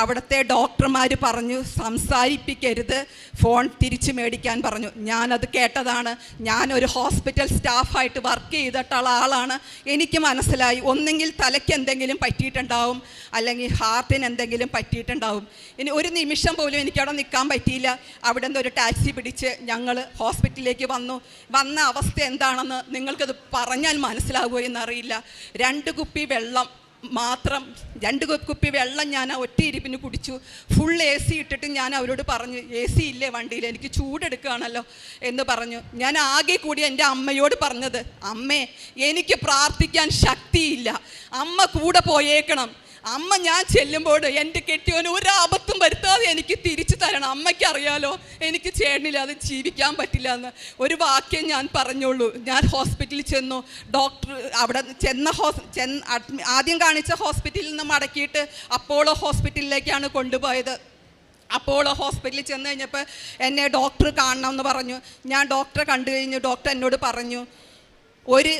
അവിടുത്തെ ഡോക്ടർമാർ പറഞ്ഞു, സംസാരിപ്പിക്കരുത്, ഫോൺ തിരിച്ചു മേടിക്കാൻ പറഞ്ഞു. ഞാനത് കേട്ടതാണ്. ഞാനൊരു ഹോസ്പിറ്റൽ സ്റ്റാഫായിട്ട് വർക്ക് ചെയ്തിട്ടുള്ള ആളാണ്. എനിക്ക് മനസ്സിലായി, ഒന്നെങ്കിൽ തലയ്ക്ക് എന്തെങ്കിലും പറ്റിയിട്ടുണ്ടാവും, അല്ലെങ്കിൽ ഹാർട്ടിന് എന്തെങ്കിലും പറ്റിയിട്ടുണ്ടാവും. ഇനി ഒരു നിമിഷം പോലും എനിക്കവിടെ നിൽക്കാൻ പറ്റിയില്ല. അവിടെ നിന്ന് ഒരു ടാക്സി പിടിച്ച് ഞങ്ങൾ ഹോസ്പിറ്റലിലേക്ക് വന്ന അവസ്ഥ എന്താണെന്ന് നിങ്ങൾക്കത് പറഞ്ഞാൽ മനസ്സിലാകുമോ എന്നറിയില്ല. 2 കുപ്പി വെള്ളം മാത്രം, 2 കുപ്പി വെള്ളം ഞാൻ ഒറ്റ ഇരിപ്പിന് കുടിച്ചു. ഫുൾ AC ഇട്ടിട്ട് ഞാൻ അവരോട് പറഞ്ഞു, AC ഇല്ലേ വണ്ടിയിൽ, എനിക്ക് ചൂടെടുക്കുകയാണല്ലോ എന്ന് പറഞ്ഞു. ഞാൻ ആകെ കൂടി എൻ്റെ അമ്മയോട് പറഞ്ഞത്, അമ്മേ എനിക്ക് പ്രാർത്ഥിക്കാൻ ശക്തിയില്ല, അമ്മ കൂടെ പോയേക്കണം. അമ്മ ഞാൻ ചെല്ലുമ്പോൾ എൻ്റെ കെട്ടിയവന് ഒരു ആപത്തും വരുത്താതെ എനിക്ക് തിരിച്ചു തരണം. അമ്മയ്ക്ക് അറിയാലോ എനിക്ക് ചേട്ടനില്ലാതെ ജീവിക്കാൻ പറ്റില്ല എന്ന്. ഒരു വാക്യം ഞാൻ പറഞ്ഞുള്ളൂ. ഞാൻ ഹോസ്പിറ്റലിൽ ചെന്നു. ഡോക്ടർ അവിടെ ആദ്യം കാണിച്ച ഹോസ്പിറ്റലിൽ നിന്ന് മടക്കിയിട്ട് അപ്പോളോ ഹോസ്പിറ്റലിലേക്കാണ് കൊണ്ടുപോയത്. അപ്പോളോ ഹോസ്പിറ്റലിൽ ചെന്ന് കഴിഞ്ഞപ്പോൾ എന്നെ ഡോക്ടർ കാണണമെന്ന് പറഞ്ഞു. ഞാൻ ഡോക്ടറെ കണ്ടു കഴിഞ്ഞു. ഡോക്ടർ എന്നോട് പറഞ്ഞു, ഒരു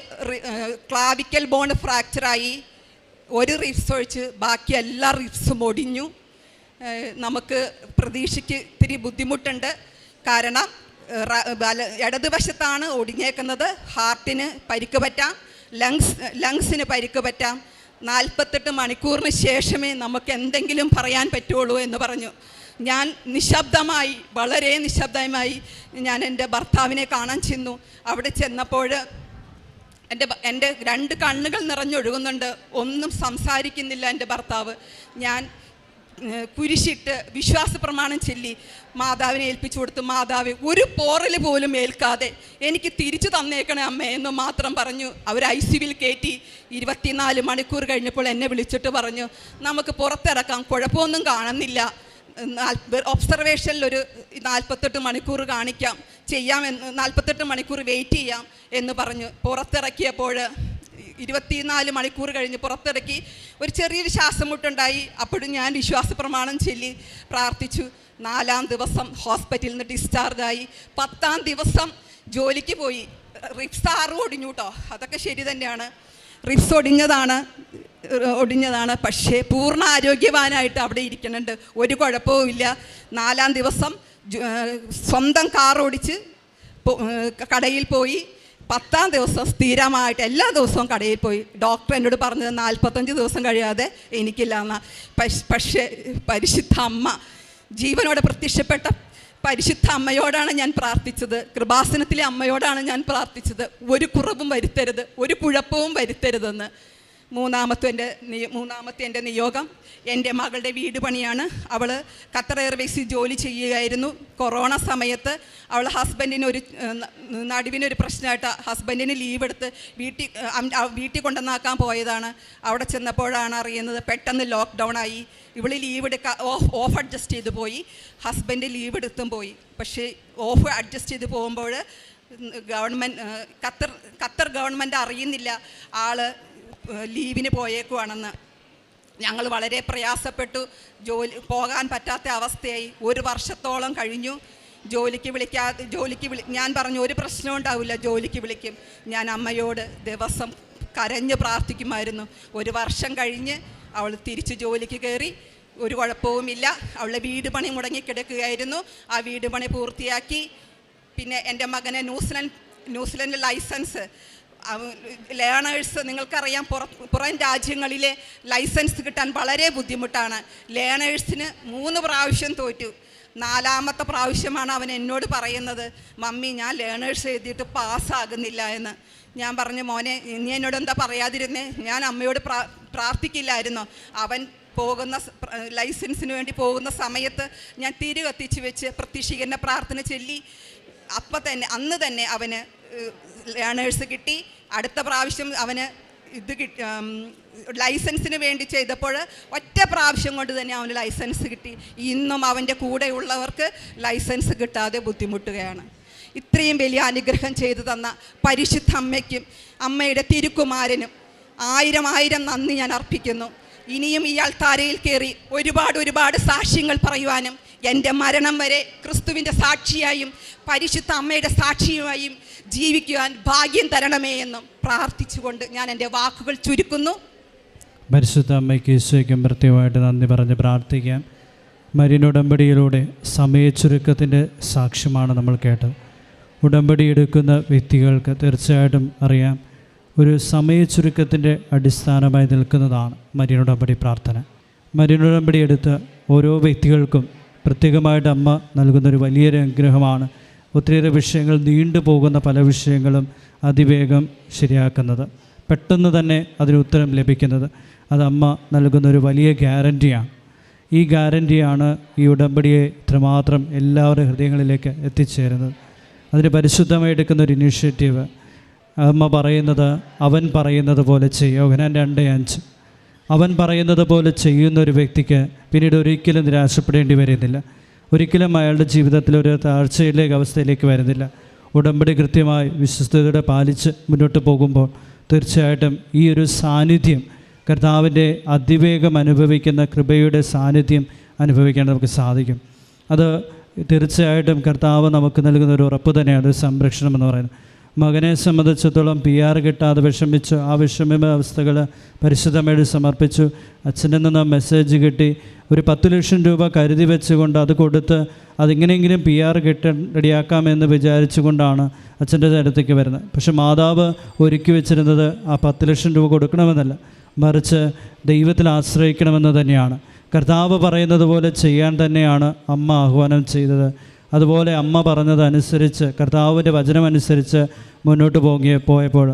ക്ലാവിക്കൽ ബോൺ ഫ്രാക്ചറായി, ഒരു റിബ്സ് ഒഴിച്ച് ബാക്കി എല്ലാ റിബ്സും ഒടിഞ്ഞു. നമുക്ക് പ്രതീക്ഷയ്ക്ക് ഇത്തിരി ബുദ്ധിമുട്ടുണ്ട്. കാരണം ഇടതുവശത്താണ് ഒടിഞ്ഞേക്കുന്നത്. ഹാർട്ടിന് പരിക്ക് പറ്റാം, ലങ്സിന് പരിക്ക് പറ്റാം. 48 മണിക്കൂറിന് ശേഷമേ നമുക്ക് എന്തെങ്കിലും പറയാൻ പറ്റുള്ളൂ എന്ന് പറഞ്ഞു. ഞാൻ നിശബ്ദമായി, വളരെ നിശബ്ദമായി ഞാൻ എൻ്റെ ഭർത്താവിനെ കാണാൻ ചെന്നു. അവിടെ ചെന്നപ്പോൾ എൻ്റെ 2 കണ്ണുകൾ നിറഞ്ഞൊഴുകുന്നുണ്ട്. ഒന്നും സംസാരിക്കുന്നില്ല എൻ്റെ ഭർത്താവ്. ഞാൻ കുരിശിട്ട് വിശ്വാസ പ്രമാണം ചൊല്ലി മാതാവിനെ ഏൽപ്പിച്ചു കൊടുത്തു. മാതാവ് ഒരു പോറൽ പോലും ഏൽക്കാതെ എനിക്ക് തിരിച്ചു തന്നേക്കണേ അമ്മേ എന്ന് മാത്രം പറഞ്ഞു. അവർ ICUവിൽ കയറ്റി 24 മണിക്കൂർ കഴിഞ്ഞപ്പോൾ എന്നെ വിളിച്ചിട്ട് പറഞ്ഞു, നമുക്ക് പുറത്തിറക്കാം, കുഴപ്പമൊന്നും കാണുന്നില്ല, ഒബ്സർവേഷനിൽ ഒരു 48 മണിക്കൂർ ചെയ്യാമെന്ന് 48 മണിക്കൂർ വെയിറ്റ് ചെയ്യാം എന്ന് പറഞ്ഞു. പുറത്തിറക്കിയപ്പോൾ 24 മണിക്കൂർ കഴിഞ്ഞ് പുറത്തിറക്കി. ഒരു ചെറിയൊരു ശ്വാസം മുട്ടുണ്ടായി. അപ്പോഴും ഞാൻ വിശ്വാസ പ്രമാണം ചൊല്ലി പ്രാർത്ഥിച്ചു. 4-ാം ദിവസം ഹോസ്പിറ്റലിൽ നിന്ന് ഡിസ്ചാർജായി. 10-ാം ദിവസം ജോലിക്ക് പോയി. റിബ്സ് 6 ഒടിഞ്ഞു കേട്ടോ. അതൊക്കെ ശരി തന്നെയാണ്, റിബ്സ് ഒടിഞ്ഞതാണ്. പക്ഷേ പൂർണ്ണ ആരോഗ്യവാനായിട്ട് അവിടെ ഇരിക്കുന്നുണ്ട്, ഒരു കുഴപ്പവുമില്ല. 4-ാം ദിവസം സ്വന്തം കാർ ഓടിച്ച് കടയിൽ പോയി. 10-ാം ദിവസം സ്ഥിരമായിട്ട് എല്ലാ ദിവസവും കടയിൽ പോയി. ഡോക്ടർ എന്നോട് പറഞ്ഞത് 45 ദിവസം കഴിയാതെ എനിക്കില്ല എന്നാ. പക്ഷേ പരിശുദ്ധ അമ്മ, ജീവനോടെ പ്രത്യക്ഷപ്പെട്ട പരിശുദ്ധ അമ്മയോടാണ് ഞാൻ പ്രാർത്ഥിച്ചത്. കൃപാസനത്തിലെ അമ്മയോടാണ് ഞാൻ പ്രാർത്ഥിച്ചത്, ഒരു കുറവും വരുത്തരുത്, ഒരു കുഴപ്പവും വരുത്തരുതെന്ന്. മൂന്നാമത്തെ എൻ്റെ നിയോഗം എൻ്റെ മകളുടെ വീട് പണിയാണ്. അവൾ ഖത്തർ എയർവേസിൽ ജോലി ചെയ്യുകയായിരുന്നു. കൊറോണ സമയത്ത് അവൾ ഹസ്ബൻഡിന് നടുവിനൊരു പ്രശ്നമായിട്ട് ഹസ്ബൻഡിന് ലീവ് എടുത്ത് വീട്ടിൽ കൊണ്ടുവന്നാക്കാൻ പോയതാണ്. അവിടെ ചെന്നപ്പോഴാണ് അറിയുന്നത് പെട്ടെന്ന് ലോക്ക്ഡൗൺ ആയി. ഇവള് ലീവ് ഓഫ് അഡ്ജസ്റ്റ് ചെയ്ത് പോയി, ഹസ്ബൻഡ് ലീവ് എടുത്തും പോയി. പക്ഷേ ഓഫ് അഡ്ജസ്റ്റ് ചെയ്ത് പോകുമ്പോൾ ഖത്തർ ഗവൺമെൻറ് അറിയുന്നില്ല ആള് ലീവിന് പോയേക്കുവാണെന്ന്. ഞങ്ങൾ വളരെ പ്രയാസപ്പെട്ടു. പോകാൻ പറ്റാത്ത അവസ്ഥയായി. 1 വർഷത്തോളം കഴിഞ്ഞു. ഞാൻ പറഞ്ഞു ഒരു പ്രശ്നം ഉണ്ടാവില്ല, ജോലിക്ക് വിളിക്കും. ഞാൻ അമ്മയോട് ദിവസം കരഞ്ഞ് പ്രാർത്ഥിക്കുമായിരുന്നു. 1 വർഷം കഴിഞ്ഞ് അവൾ തിരിച്ച് ജോലിക്ക് കയറി. ഒരു കുഴപ്പവുമില്ല. അവളുടെ വീട് പണി മുടങ്ങിക്കിടക്കുകയായിരുന്നു. ആ വീട് പണി പൂർത്തിയാക്കി. പിന്നെ എൻ്റെ മകനെ ന്യൂസിലൻഡ് ലൈസൻസ് ലേണേഴ്സ്, നിങ്ങൾക്കറിയാം പുറം രാജ്യങ്ങളിലെ ലൈസൻസ് കിട്ടാൻ വളരെ ബുദ്ധിമുട്ടാണ്. ലേണേഴ്സിന് 3 പ്രാവശ്യം തോറ്റു. 4-ാമത്തെ പ്രാവശ്യമാണ് അവൻ എന്നോട് പറയുന്നത്, മമ്മി ഞാൻ ലേണേഴ്സ് എഴുതിയിട്ട് പാസ്സാകുന്നില്ല എന്ന്. ഞാൻ പറഞ്ഞു, മോനെ നീ എന്നോട് എന്താ പറയാതിരുന്നേ? ഞാൻ അമ്മയോട് പ്രാർത്ഥിക്കില്ലായിരുന്നോ? അവൻ ലൈസൻസിന് വേണ്ടി പോകുന്ന സമയത്ത് ഞാൻ തിരി കത്തിച്ച് വെച്ച് പ്രത്യക്ഷീകരണ പ്രാർത്ഥന ചൊല്ലി. അന്ന് തന്നെ അവന് ലേണേഴ്സ് കിട്ടി. അടുത്ത പ്രാവശ്യം അവന് ലൈസൻസിന് വേണ്ടി ചെയ്തപ്പോൾ ഒറ്റ പ്രാവശ്യം കൊണ്ട് തന്നെ അവന് ലൈസൻസ് കിട്ടി. ഇന്നും അവൻ്റെ കൂടെയുള്ളവർക്ക് ലൈസൻസ് കിട്ടാതെ ബുദ്ധിമുട്ടുകയാണ്. ഇത്രയും വലിയ അനുഗ്രഹം ചെയ്തു തന്ന പരിശുദ്ധ അമ്മയ്ക്കും അമ്മയുടെ തിരുക്കുമാരനും 1000 നന്ദി ഞാൻ അർപ്പിക്കുന്നു. ഇനിയും ഈ അൾത്താരയിൽ കയറി ഒരുപാട് സാക്ഷ്യങ്ങൾ പറയുവാനും എൻ്റെ മരണം വരെ ക്രിസ്തുവിൻ്റെ സാക്ഷിയായും പരിശുദ്ധ അമ്മയുടെ സാക്ഷിയുമായും ജീവിക്കുവാൻ ഭാഗ്യം തരണമേ എന്നും പ്രാർത്ഥിച്ചുകൊണ്ട് ഞാൻ എൻ്റെ വാക്കുകൾ ചുരുക്കുന്നു. പരിശുദ്ധ അമ്മയ്ക്ക് ഈശോയ്ക്കും പ്രത്യേകമായിട്ട് നന്ദി പറഞ്ഞ് പ്രാർത്ഥിക്കാം. മരിയൻ ഉടമ്പടിയിലൂടെ സമയച്ചുരുക്കത്തിൻ്റെ സാക്ഷ്യമാണ് നമ്മൾ കേട്ടത്. ഉടമ്പടി എടുക്കുന്ന വ്യക്തികൾക്ക് തീർച്ചയായിട്ടും അറിയാം, ഒരു സമയച്ചുരുക്കത്തിൻ്റെ അടിസ്ഥാനമായി നിൽക്കുന്നതാണ് മരിയൻ ഉടമ്പടി പ്രാർത്ഥന. മരിയൻ ഉടമ്പടി എടുത്ത ഓരോ വ്യക്തികൾക്കും പ്രത്യേകമായിട്ട് അമ്മ നൽകുന്നൊരു വലിയൊരു അനുഗ്രഹമാണ്. ഒത്തിരിയേറെ വിഷയങ്ങൾ നീണ്ടുപോകുന്ന പല വിഷയങ്ങളും അതിവേഗം ശരിയാക്കുന്നത്, പെട്ടെന്ന് തന്നെ അതിന് ഉത്തരം ലഭിക്കുന്നത്, അത് അമ്മ നൽകുന്നൊരു വലിയ ഗ്യാരൻറ്റിയാണ്. ഈ ഗ്യാരൻറ്റിയാണ് ഈ ഉടമ്പടിയെ ഇത്രമാത്രം എല്ലാവരുടെ ഹൃദയങ്ങളിലേക്ക് എത്തിച്ചേരുന്നത്. അതിന് പരിശുദ്ധമായി എടുക്കുന്നൊരു ഇനീഷ്യേറ്റീവ്. അമ്മ പറയുന്നത് അവൻ പറയുന്നത് പോലെ ചെയ്യുക. യോഹന്നാൻ 2:5. അവൻ പറയുന്നത് പോലെ ചെയ്യുന്ന ഒരു വ്യക്തിക്ക് പിന്നീട് ഒരിക്കലും നിരാശപ്പെടേണ്ടി വരുന്നില്ല. ഒരിക്കലും അയാളുടെ ജീവിതത്തിൽ ഒരു താഴ്ചയിലേക്ക് അവസ്ഥയിലേക്ക് വരുന്നില്ല. ഉടമ്പടി കൃത്യമായി വിശ്വസ്തയോടെ പാലിച്ച് മുന്നോട്ട് പോകുമ്പോൾ തീർച്ചയായിട്ടും ഈ ഒരു സാന്നിധ്യം, കർത്താവിൻ്റെ അതിവേഗം അനുഭവിക്കുന്ന കൃപയുടെ സാന്നിധ്യം അനുഭവിക്കാൻ നമുക്ക് സാധിക്കും. അത് തീർച്ചയായിട്ടും കർത്താവ് നമുക്ക് നൽകുന്ന ഒരു ഉറപ്പ് തന്നെയാണ്, ഒരു സംരക്ഷണം എന്ന് പറയുന്നത്. മകനെ സംബന്ധിച്ചിടത്തോളം PR കിട്ടാതെ വിഷമിച്ചു. ആ വിഷമ അവസ്ഥകൾ പരിശുദ്ധമായിട്ട് സമർപ്പിച്ചു. അച്ഛനിൽ നിന്ന് മെസ്സേജ് കിട്ടി. ഒരു 10 ലക്ഷം രൂപ കരുതി വെച്ചുകൊണ്ട് അത് കൊടുത്ത് അതിങ്ങനെയെങ്കിലും PR റെഡിയാക്കാമെന്ന് വിചാരിച്ചുകൊണ്ടാണ് അച്ഛൻ്റെ അടുത്തേക്ക് വരുന്നത്. പക്ഷെ മാതാവ് ഒരുക്കി വെച്ചിരുന്നത് ആ 10 ലക്ഷം രൂപ കൊടുക്കണമെന്നല്ല, മറിച്ച് ദൈവത്തിൽ ആശ്രയിക്കണമെന്ന് തന്നെയാണ്. കർത്താവ് പറയുന്നത് പോലെ ചെയ്യാൻ തന്നെയാണ് അമ്മ ആഹ്വാനം ചെയ്തത്. അതുപോലെ അമ്മ പറഞ്ഞതനുസരിച്ച്, കർത്താവിൻ്റെ വചനമനുസരിച്ച് മുന്നോട്ട് പോയപ്പോൾ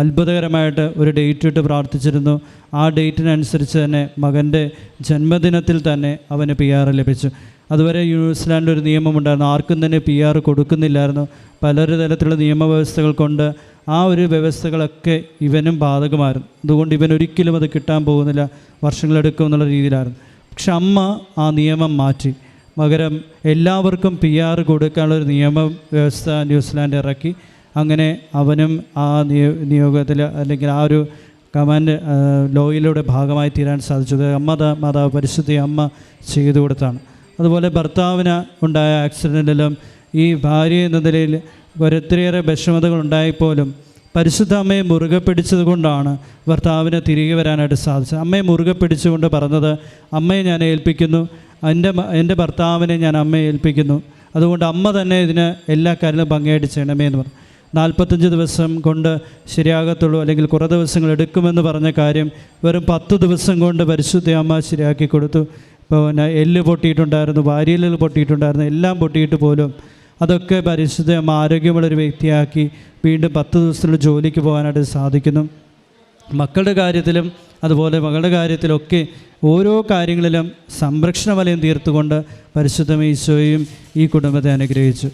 അത്ഭുതകരമായിട്ട് ഒരു ഡേറ്റ് ഇട്ട് പ്രാർത്ഥിച്ചിരുന്നു. ആ ഡേറ്റിനനുസരിച്ച് തന്നെ മകൻ്റെ ജന്മദിനത്തിൽ തന്നെ അവന് PR ലഭിച്ചു. അതുവരെ ന്യൂസിലാൻഡിൽ ഒരു നിയമമുണ്ടായിരുന്നു, ആർക്കും തന്നെ PR കൊടുക്കുന്നില്ലായിരുന്നു. പലര് തരത്തിലുള്ള നിയമവ്യവസ്ഥകൾ കൊണ്ട് ആ ഒരു വ്യവസ്ഥകളൊക്കെ ഇവനും ബാധകമായിരുന്നു. അതുകൊണ്ട് ഇവൻ ഒരിക്കലും അത് കിട്ടാൻ പോകുന്നില്ല, വർഷങ്ങളെടുക്കും എന്നുള്ള രീതിയിലായിരുന്നു. പക്ഷെ അമ്മ ആ നിയമം മാറ്റി. പകരം എല്ലാവർക്കും PR കൊടുക്കാനുള്ളൊരു നിയമ വ്യവസ്ഥ ന്യൂസിലാൻഡ് ഇറക്കി. അങ്ങനെ അവനും ആ നിയോഗത്തിൽ അല്ലെങ്കിൽ ആ ഒരു കമാൻഡ് ലോയിലൂടെ ഭാഗമായി തീരാൻ സാധിച്ചു. മാതാവ് പരിശുദ്ധ അമ്മ ചെയ്തു കൊടുത്താണ്. അതുപോലെ ഭർത്താവിന് ഉണ്ടായ ആക്സിഡൻറ്റിലും ഈ ഭാര്യ എന്ന നിലയിൽ ഒരൊത്തിരിയേറെ വിഷമതകൾ ഉണ്ടായപ്പോലും പരിശുദ്ധ അമ്മയെ മുറുകെ പിടിച്ചത് കൊണ്ടാണ് ഭർത്താവിനെ തിരികെ വരാനായിട്ട് സാധിച്ചത്. അമ്മയെ മുറുകെ പിടിച്ചുകൊണ്ട് പറഞ്ഞത്, അമ്മയെ ഞാൻ ഏൽപ്പിക്കുന്നു, എൻ്റെ ഭർത്താവിനെ ഞാൻ അമ്മയെ ഏൽപ്പിക്കുന്നു, അതുകൊണ്ട് അമ്മ തന്നെ ഇതിന് എല്ലാ കാര്യങ്ങളും ഭംഗിയായിട്ട് ചെയ്യണമേ എന്ന് പറഞ്ഞു. 45 ദിവസം കൊണ്ട് ശരിയാകത്തുള്ളൂ, അല്ലെങ്കിൽ കുറേ ദിവസങ്ങൾ എടുക്കുമെന്ന് പറഞ്ഞ കാര്യം വെറും 10 ദിവസം കൊണ്ട് പരിശുദ്ധ അമ്മ ശരിയാക്കി കൊടുത്തു. ഇപ്പോൾ എല്ല് പൊട്ടിയിട്ടുണ്ടായിരുന്നു, വാരിയലുകൾ പൊട്ടിയിട്ടുണ്ടായിരുന്നു, എല്ലാം പൊട്ടിയിട്ട് പോലും അതൊക്കെ പരിശുദ്ധ അമ്മ ആരോഗ്യമുള്ളൊരു വ്യക്തിയാക്കി വീണ്ടും 10 ദിവസത്തിൽ ജോലിക്ക് പോകാനായിട്ട് സാധിക്കുന്നു. മക്കളുടെ കാര്യത്തിലും അതുപോലെ മകളുടെ കാര്യത്തിലൊക്കെ ഓരോ കാര്യങ്ങളിലും സംരക്ഷണ വലയം തീർത്തുകൊണ്ട് പരിശുദ്ധ ഈശോയും ഈ കുടുംബത്തെ അനുഗ്രഹിച്ചു.